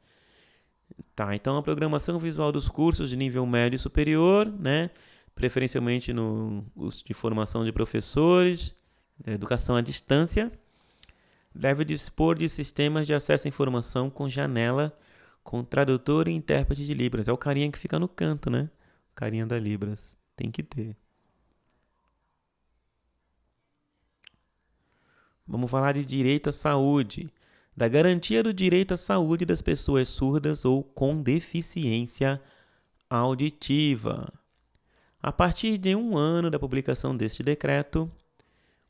Tá, então a programação visual dos cursos de nível médio e superior, preferencialmente os de formação de professores, educação à distância, deve dispor de sistemas de acesso à informação com janela, com tradutor e intérprete de Libras. É o carinha que fica no canto, né? O carinha da Libras. Tem que ter. Vamos falar de direito à saúde. Da garantia do direito à saúde das pessoas surdas ou com deficiência auditiva. A partir de 1 ano da publicação deste decreto,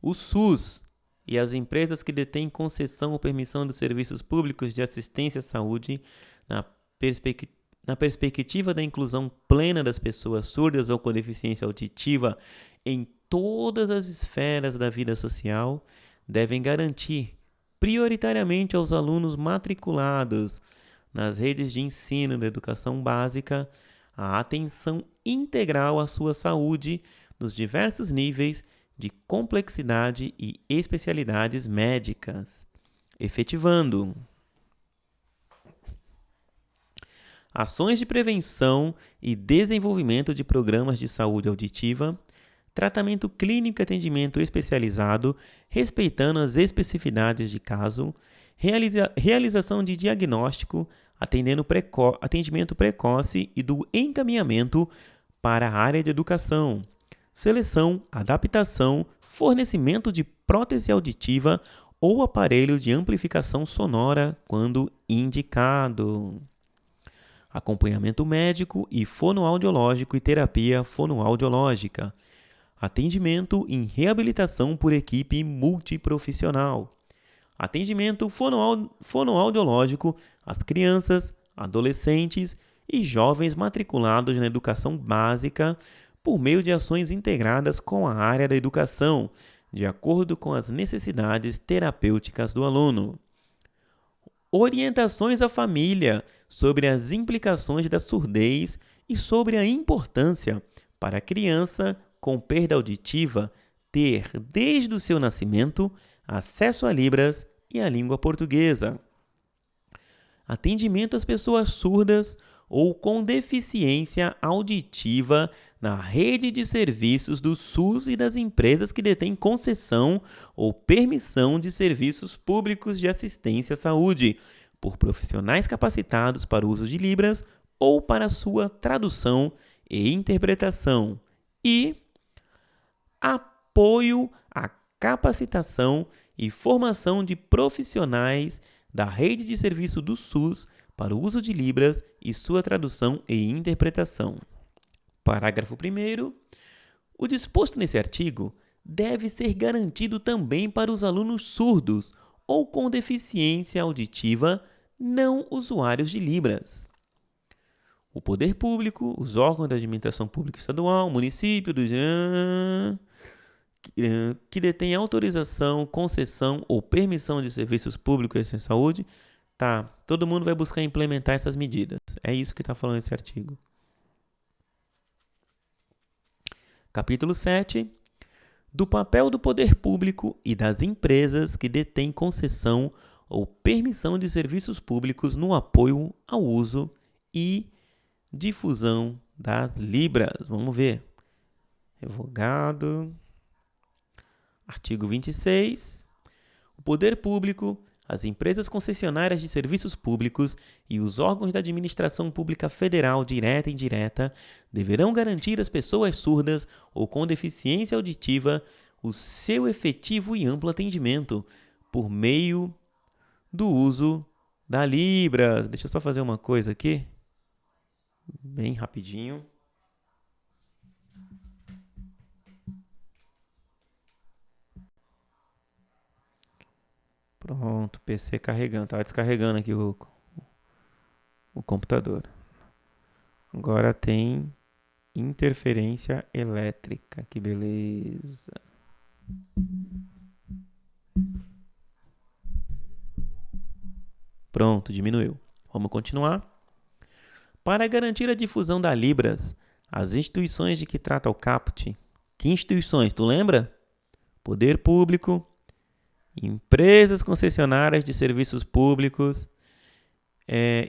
o SUS e as empresas que detêm concessão ou permissão dos serviços públicos de assistência à saúde, na perspectiva da inclusão plena das pessoas surdas ou com deficiência auditiva em todas as esferas da vida social, devem garantir prioritariamente aos alunos matriculados nas redes de ensino da educação básica a atenção integral à sua saúde nos diversos níveis de complexidade e especialidades médicas, efetivando ações de prevenção e desenvolvimento de programas de saúde auditiva, tratamento clínico e atendimento especializado, respeitando as especificidades de caso, realização de diagnóstico, atendimento precoce e do encaminhamento para a área de educação, seleção, adaptação, fornecimento de prótese auditiva ou aparelho de amplificação sonora quando indicado. Acompanhamento médico e fonoaudiológico e terapia fonoaudiológica. Atendimento em reabilitação por equipe multiprofissional. Atendimento fonoaudiológico às crianças, adolescentes e jovens matriculados na educação básica por meio de ações integradas com a área da educação, de acordo com as necessidades terapêuticas do aluno. Orientações à família sobre as implicações da surdez e sobre a importância para a criança com perda auditiva ter, desde o seu nascimento, acesso a Libras e à língua portuguesa. Atendimento às pessoas surdas ou com deficiência auditiva na rede de serviços do SUS e das empresas que detêm concessão ou permissão de serviços públicos de assistência à saúde, por profissionais capacitados para o uso de Libras ou para sua tradução e interpretação. E apoio à capacitação e formação de profissionais da rede de serviço do SUS para o uso de Libras e sua tradução e interpretação. Parágrafo 1º. O disposto nesse artigo deve ser garantido também para os alunos surdos ou com deficiência auditiva não usuários de Libras. O poder público, os órgãos da administração pública estadual, município, que detém autorização, concessão ou permissão de serviços públicos de saúde, todo mundo vai buscar implementar essas medidas. É isso que está falando esse artigo. Capítulo 7. Do papel do poder público e das empresas que detêm concessão ou permissão de serviços públicos no apoio ao uso e difusão das Libras. Vamos ver. Revogado. Artigo 26. O poder público, as empresas concessionárias de serviços públicos e os órgãos da administração pública federal, direta e indireta, deverão garantir às pessoas surdas ou com deficiência auditiva o seu efetivo e amplo atendimento por meio do uso da Libras. Deixa eu só fazer uma coisa aqui, bem rapidinho. Pronto, PC carregando. Estava descarregando aqui o computador. Agora tem interferência elétrica. Que beleza. Pronto, diminuiu. Vamos continuar. Para garantir a difusão da Libras, as instituições de que trata o caput. Que instituições? Tu lembra? Poder público, empresas concessionárias de serviços públicos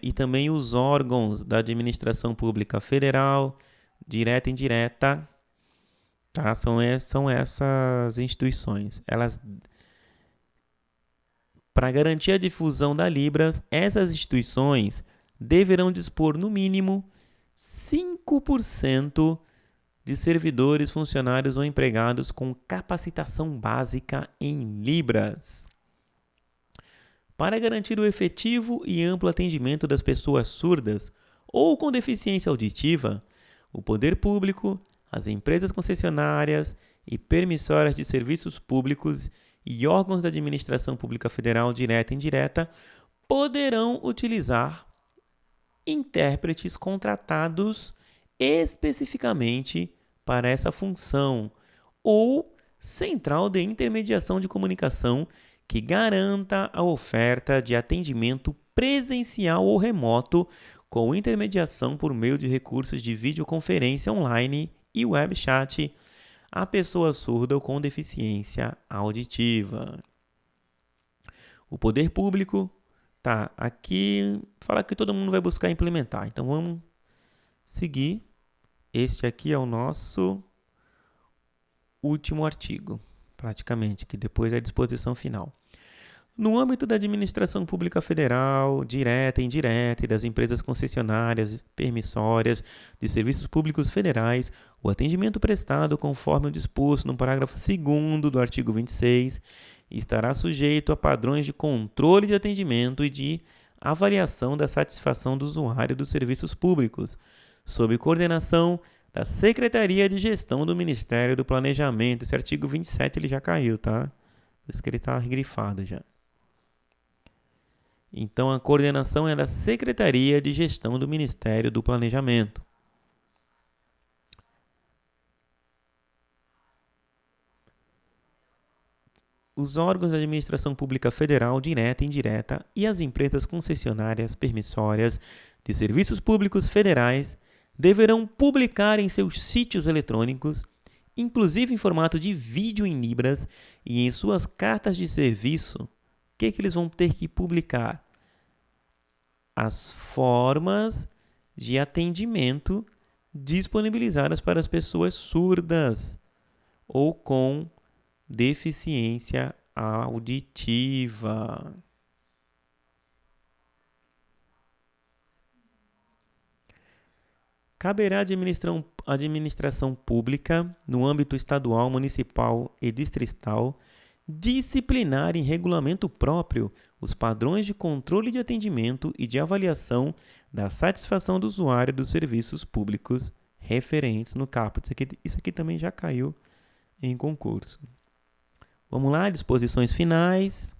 e também os órgãos da administração pública federal, direta e indireta, tá? São essas instituições. Para garantir a difusão da Libras, essas instituições deverão dispor, no mínimo, 5% de servidores, funcionários ou empregados com capacitação básica em Libras. Para garantir o efetivo e amplo atendimento das pessoas surdas ou com deficiência auditiva, o poder público, as empresas concessionárias e permissórias de serviços públicos e órgãos da administração pública federal, direta e indireta, poderão utilizar intérpretes contratados especificamente para essa função ou central de intermediação de comunicação que garanta a oferta de atendimento presencial ou remoto com intermediação por meio de recursos de videoconferência online e web chat a pessoa surda ou com deficiência auditiva. O poder público, Tá, aqui fala que todo mundo vai buscar implementar. Então vamos seguir. Este aqui é o nosso último artigo, praticamente, que depois é a disposição final. No âmbito da administração pública federal, direta e indireta, e das empresas concessionárias, permissórias, de serviços públicos federais, o atendimento prestado conforme o disposto no parágrafo 2º do artigo 26 estará sujeito a padrões de controle de atendimento e de avaliação da satisfação do usuário dos serviços públicos, sob coordenação da Secretaria de Gestão do Ministério do Planejamento. Esse artigo 27 ele já caiu, tá? Por isso que ele está grifado já. Então, a coordenação é da Secretaria de Gestão do Ministério do Planejamento. Os órgãos da administração pública federal, direta e indireta, e as empresas concessionárias permissórias de serviços públicos federais deverão publicar em seus sítios eletrônicos, inclusive em formato de vídeo em libras e em suas cartas de serviço, que eles vão ter que publicar? As formas de atendimento disponibilizadas para as pessoas surdas ou com deficiência auditiva. Caberá à administração pública, no âmbito estadual, municipal e distrital, disciplinar em regulamento próprio os padrões de controle de atendimento e de avaliação da satisfação do usuário dos serviços públicos referentes no caput. Isso aqui também já caiu em concurso. Vamos lá, disposições finais.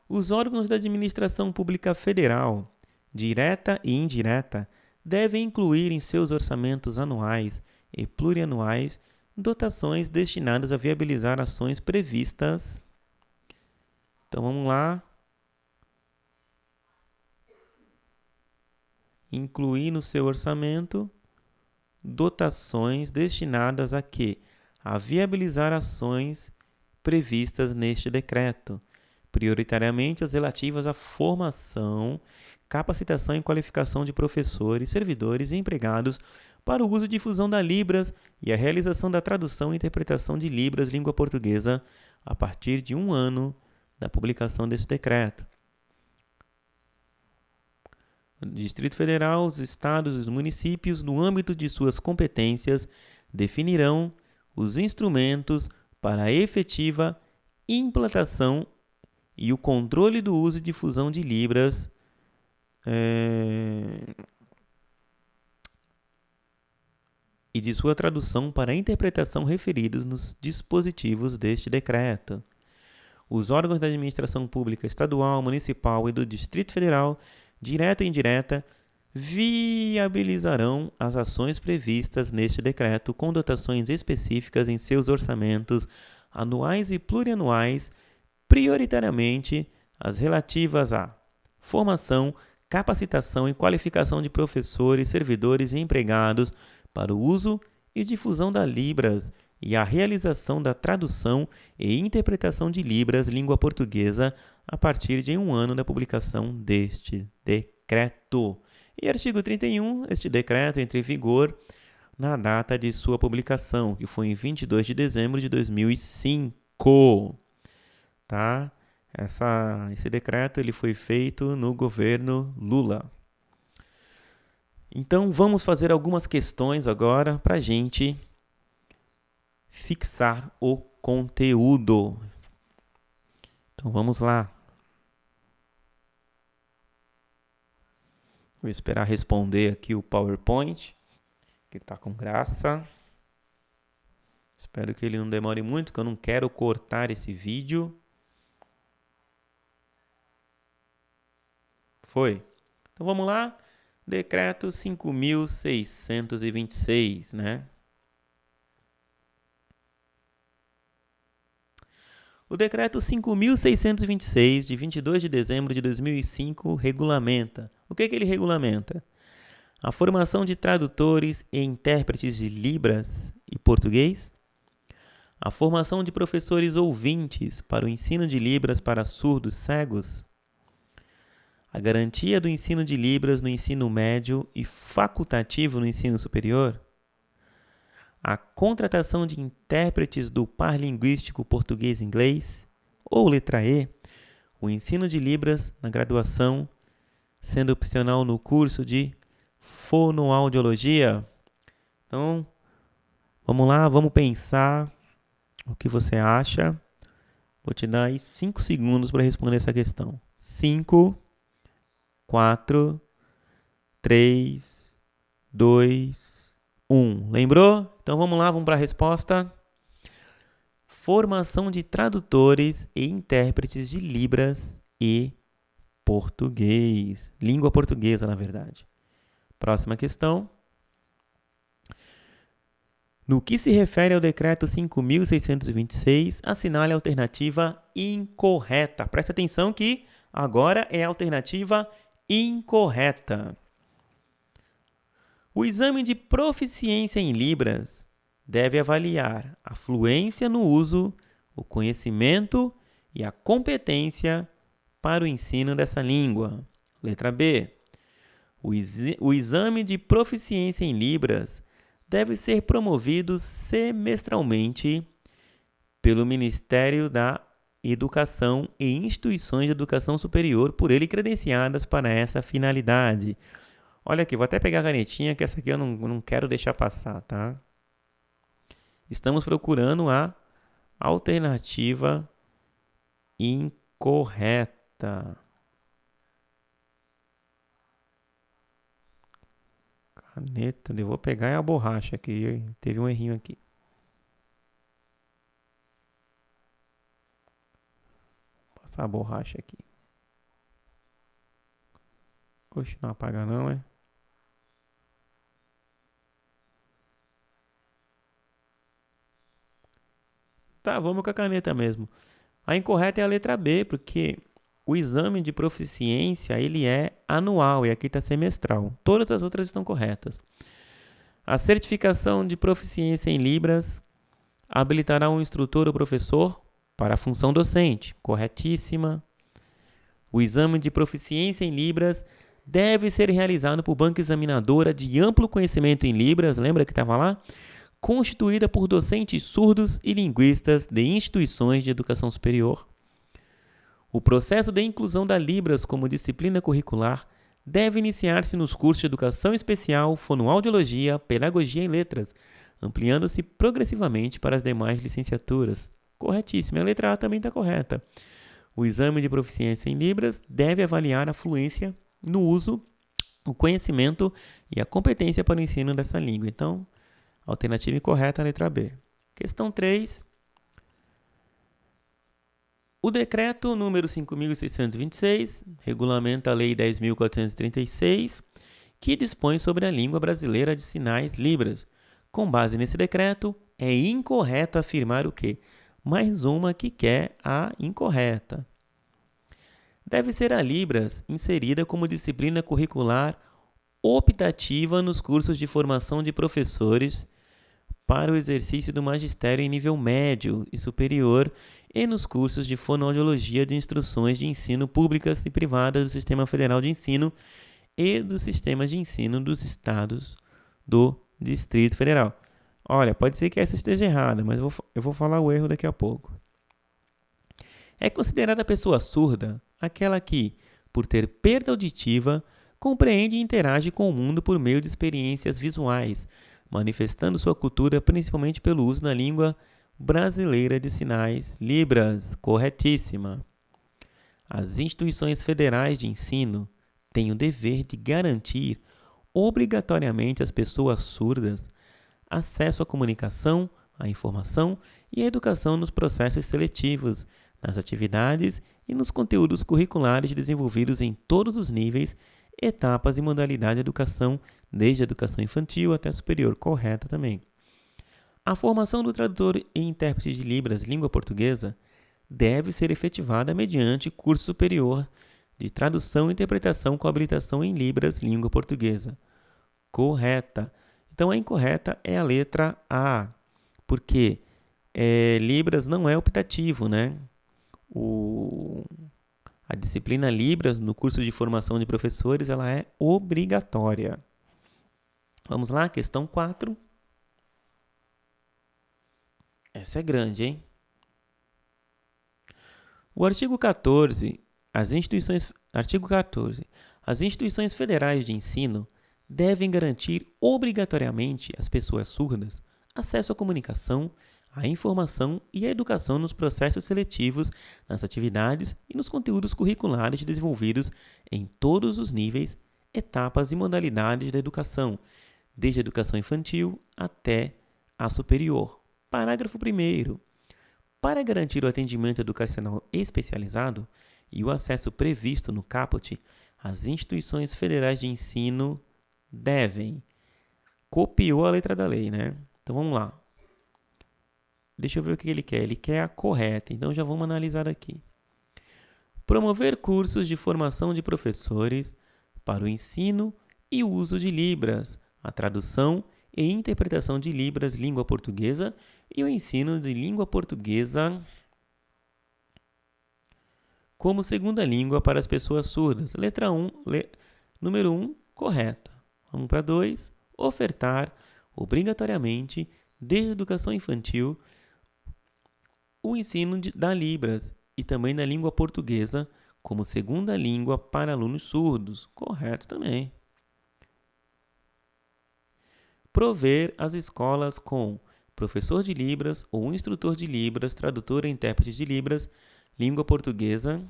Os órgãos da administração pública federal, direta e indireta, devem incluir em seus orçamentos anuais e plurianuais dotações destinadas a viabilizar ações previstas. Então vamos lá. Incluir no seu orçamento dotações destinadas a quê? A viabilizar ações previstas neste decreto, prioritariamente as relativas à formação, capacitação e qualificação de professores, servidores e empregados para o uso e difusão da Libras e a realização da tradução e interpretação de Libras língua portuguesa a partir de 1 ano da publicação deste decreto. O Distrito Federal, os estados e os municípios, no âmbito de suas competências, definirão os instrumentos para a efetiva implantação e o controle do uso e difusão de Libras e de sua tradução para a interpretação referidos nos dispositivos deste decreto. Os órgãos da administração pública estadual, municipal e do Distrito Federal, direta e indireta, viabilizarão as ações previstas neste decreto com dotações específicas em seus orçamentos anuais e plurianuais, prioritariamente as relativas à formação, capacitação e qualificação de professores, servidores e empregados para o uso e difusão da Libras e a realização da tradução e interpretação de Libras língua portuguesa a partir de 1 ano da publicação deste decreto. E artigo 31, este decreto entra em vigor na data de sua publicação, que foi em 22 de dezembro de 2005. Tá? Esse decreto ele foi feito no governo Lula. Então, vamos fazer algumas questões agora para a gente fixar o conteúdo. Então, vamos lá. Vou esperar responder aqui o PowerPoint, que está com graça. Espero que ele não demore muito, que eu não quero cortar esse vídeo. Foi. Então, vamos lá. Decreto 5.626, né? O decreto 5.626, de 22 de dezembro de 2005, regulamenta. O que ele regulamenta? A formação de tradutores e intérpretes de Libras e português, A formação de professores ouvintes para o ensino de Libras para surdos cegos. A garantia do ensino de Libras no ensino médio e facultativo no ensino superior. A contratação de intérpretes do par linguístico português-inglês. Ou letra E, o ensino de Libras na graduação, sendo opcional no curso de fonoaudiologia. Então, vamos lá, vamos pensar o que você acha. Vou te dar aí 5 segundos para responder essa questão. 5, 4, 3, 2, 1. Lembrou? Então vamos lá, vamos para a resposta. Formação de tradutores e intérpretes de Libras e português. Língua portuguesa, na verdade. Próxima questão. No que se refere ao decreto 5.626, assinale a alternativa incorreta. Presta atenção que agora é a alternativa incorreta. O exame de proficiência em Libras deve avaliar a fluência no uso, o conhecimento e a competência para o ensino dessa língua. Letra B. O exame de proficiência em Libras deve ser promovido semestralmente pelo Ministério da Educação e instituições de educação superior por ele credenciadas para essa finalidade. Olha aqui, vou até pegar a canetinha, que essa aqui eu não quero deixar passar, tá? Estamos procurando a alternativa incorreta. Caneta, eu vou pegar a borracha aqui. Teve um errinho aqui. Vou passar a borracha aqui. Oxe, não apaga não, é? Tá, vamos com a caneta mesmo. A incorreta é a letra B, porque o exame de proficiência ele é anual e aqui está semestral. Todas as outras estão corretas. A certificação de proficiência em Libras habilitará um instrutor ou professor para a função docente. Corretíssima. O exame de proficiência em Libras deve ser realizado por banca examinadora de amplo conhecimento em Libras, lembra que estava lá? Constituída por docentes surdos e linguistas de instituições de educação superior. O processo de inclusão da Libras como disciplina curricular deve iniciar-se nos cursos de Educação Especial, Fonoaudiologia, Pedagogia e Letras, ampliando-se progressivamente para as demais licenciaturas. Corretíssimo, a letra A também está correta. O exame de proficiência em Libras deve avaliar a fluência no uso, o conhecimento e a competência para o ensino dessa língua. Então, alternativa incorreta, a letra B. Questão 3. O decreto número 5.626 regulamenta a Lei 10.436, que dispõe sobre a língua brasileira de sinais Libras. Com base nesse decreto, é incorreto afirmar o quê? Mais uma que quer a incorreta. Deve ser a Libras inserida como disciplina curricular optativa nos cursos de formação de professores para o exercício do magistério em nível médio e superior e nos cursos de fonoaudiologia de instruções de ensino públicas e privadas do Sistema Federal de Ensino e dos sistemas de ensino dos estados do Distrito Federal. Olha, pode ser que essa esteja errada, mas eu vou falar o erro daqui a pouco. É considerada pessoa surda aquela que, por ter perda auditiva, compreende e interage com o mundo por meio de experiências visuais, manifestando sua cultura principalmente pelo uso da língua brasileira de sinais Libras. Corretíssima. As instituições federais de ensino têm o dever de garantir obrigatoriamente às pessoas surdas acesso à comunicação, à informação e à educação nos processos seletivos, nas atividades e nos conteúdos curriculares desenvolvidos em todos os níveis, etapas e modalidades de educação, desde a educação infantil até a superior. Correta também. A formação do tradutor e intérprete de Libras, língua portuguesa, deve ser efetivada mediante curso superior de tradução e interpretação com habilitação em Libras, língua portuguesa. Correta. Então, a incorreta é a letra A, porque Libras não é optativo, né? A disciplina Libras no curso de formação de professores, ela é obrigatória. Vamos lá, questão 4. Essa é grande, hein? O artigo 14, artigo 14. As instituições federais de ensino devem garantir obrigatoriamente às pessoas surdas acesso à comunicação, à informação e à educação nos processos seletivos, nas atividades e nos conteúdos curriculares desenvolvidos em todos os níveis, etapas e modalidades da educação, desde a educação infantil até a superior. Parágrafo 1º. Para garantir o atendimento educacional especializado e o acesso previsto no caput, as instituições federais de ensino devem. Copiou a letra da lei, né? Então vamos lá. Deixa eu ver o que ele quer. Ele quer a correta, então já vamos analisar aqui. Promover cursos de formação de professores para o ensino e o uso de Libras, a tradução e interpretação de Libras língua portuguesa e o ensino de língua portuguesa como segunda língua para as pessoas surdas. Letra 1, número 1, correta. Vamos para 2. Ofertar obrigatoriamente, desde a educação infantil, o ensino da Libras e também da língua portuguesa como segunda língua para alunos surdos. Correto também. Prover as escolas com professor de Libras ou instrutor de Libras, tradutor e intérprete de Libras, língua portuguesa.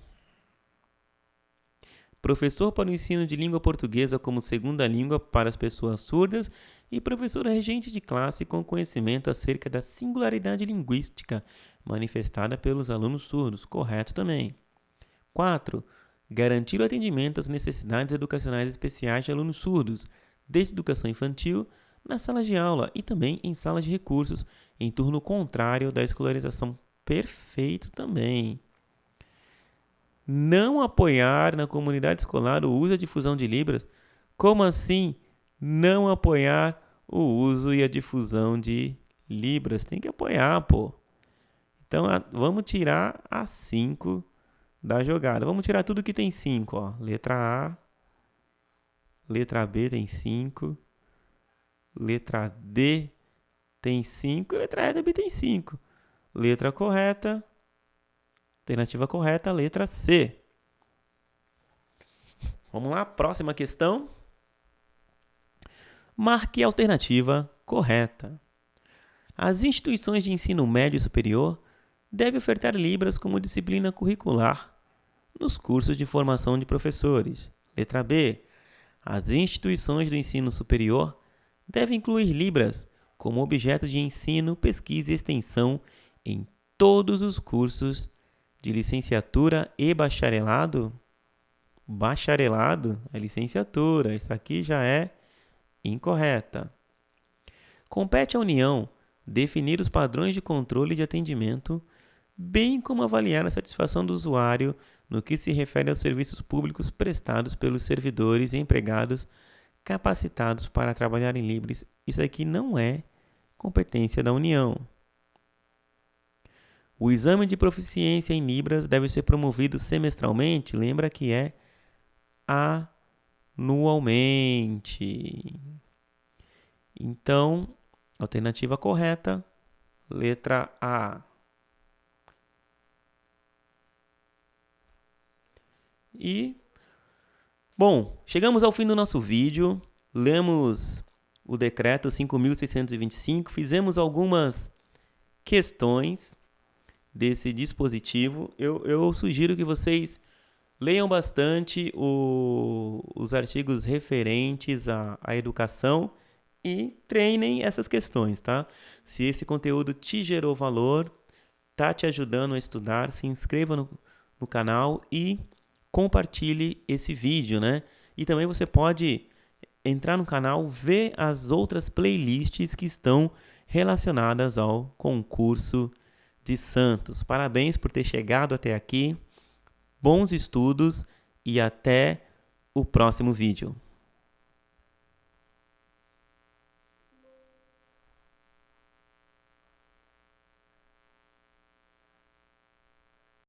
Professor para o ensino de língua portuguesa como segunda língua para as pessoas surdas e professor regente de classe com conhecimento acerca da singularidade linguística manifestada pelos alunos surdos. Correto também. 4. Garantir o atendimento às necessidades educacionais especiais de alunos surdos, desde educação infantil, na sala de aula e também em salas de recursos, em turno contrário da escolarização. Perfeito também. Não apoiar na comunidade escolar o uso e a difusão de Libras? Como assim não apoiar o uso e a difusão de Libras? Tem que apoiar, pô. Então, vamos tirar a 5 da jogada. Vamos tirar tudo que tem 5, ó. Letra A, letra B tem 5, letra D tem 5 e letra E também tem 5. Letra correta, alternativa correta, letra C. Vamos lá, próxima questão. Marque a alternativa correta. As instituições de ensino médio e superior devem ofertar Libras como disciplina curricular nos cursos de formação de professores. Letra B. As instituições do ensino superior devem incluir Libras como objeto de ensino, pesquisa e extensão em todos os cursos de licenciatura e bacharelado. Bacharelado é licenciatura. Isso aqui já é incorreta. Compete à União definir os padrões de controle de atendimento, bem como avaliar a satisfação do usuário no que se refere aos serviços públicos prestados pelos servidores e empregados capacitados para trabalhar em Libras. Isso aqui não é competência da União. O exame de proficiência em Libras deve ser promovido semestralmente. Lembra que é anualmente. Então, alternativa correta, letra A. E, bom, chegamos ao fim do nosso vídeo. Lemos o decreto 5.625, fizemos algumas questões desse dispositivo. Eu sugiro que vocês leiam bastante os artigos referentes à educação e treinem essas questões, tá? Se esse conteúdo te gerou valor, tá te ajudando a estudar, se inscreva no canal e compartilhe esse vídeo, né? E também você pode entrar no canal, ver as outras playlists que estão relacionadas ao concurso de Santos. Parabéns por ter chegado até aqui. Bons estudos e até o próximo vídeo.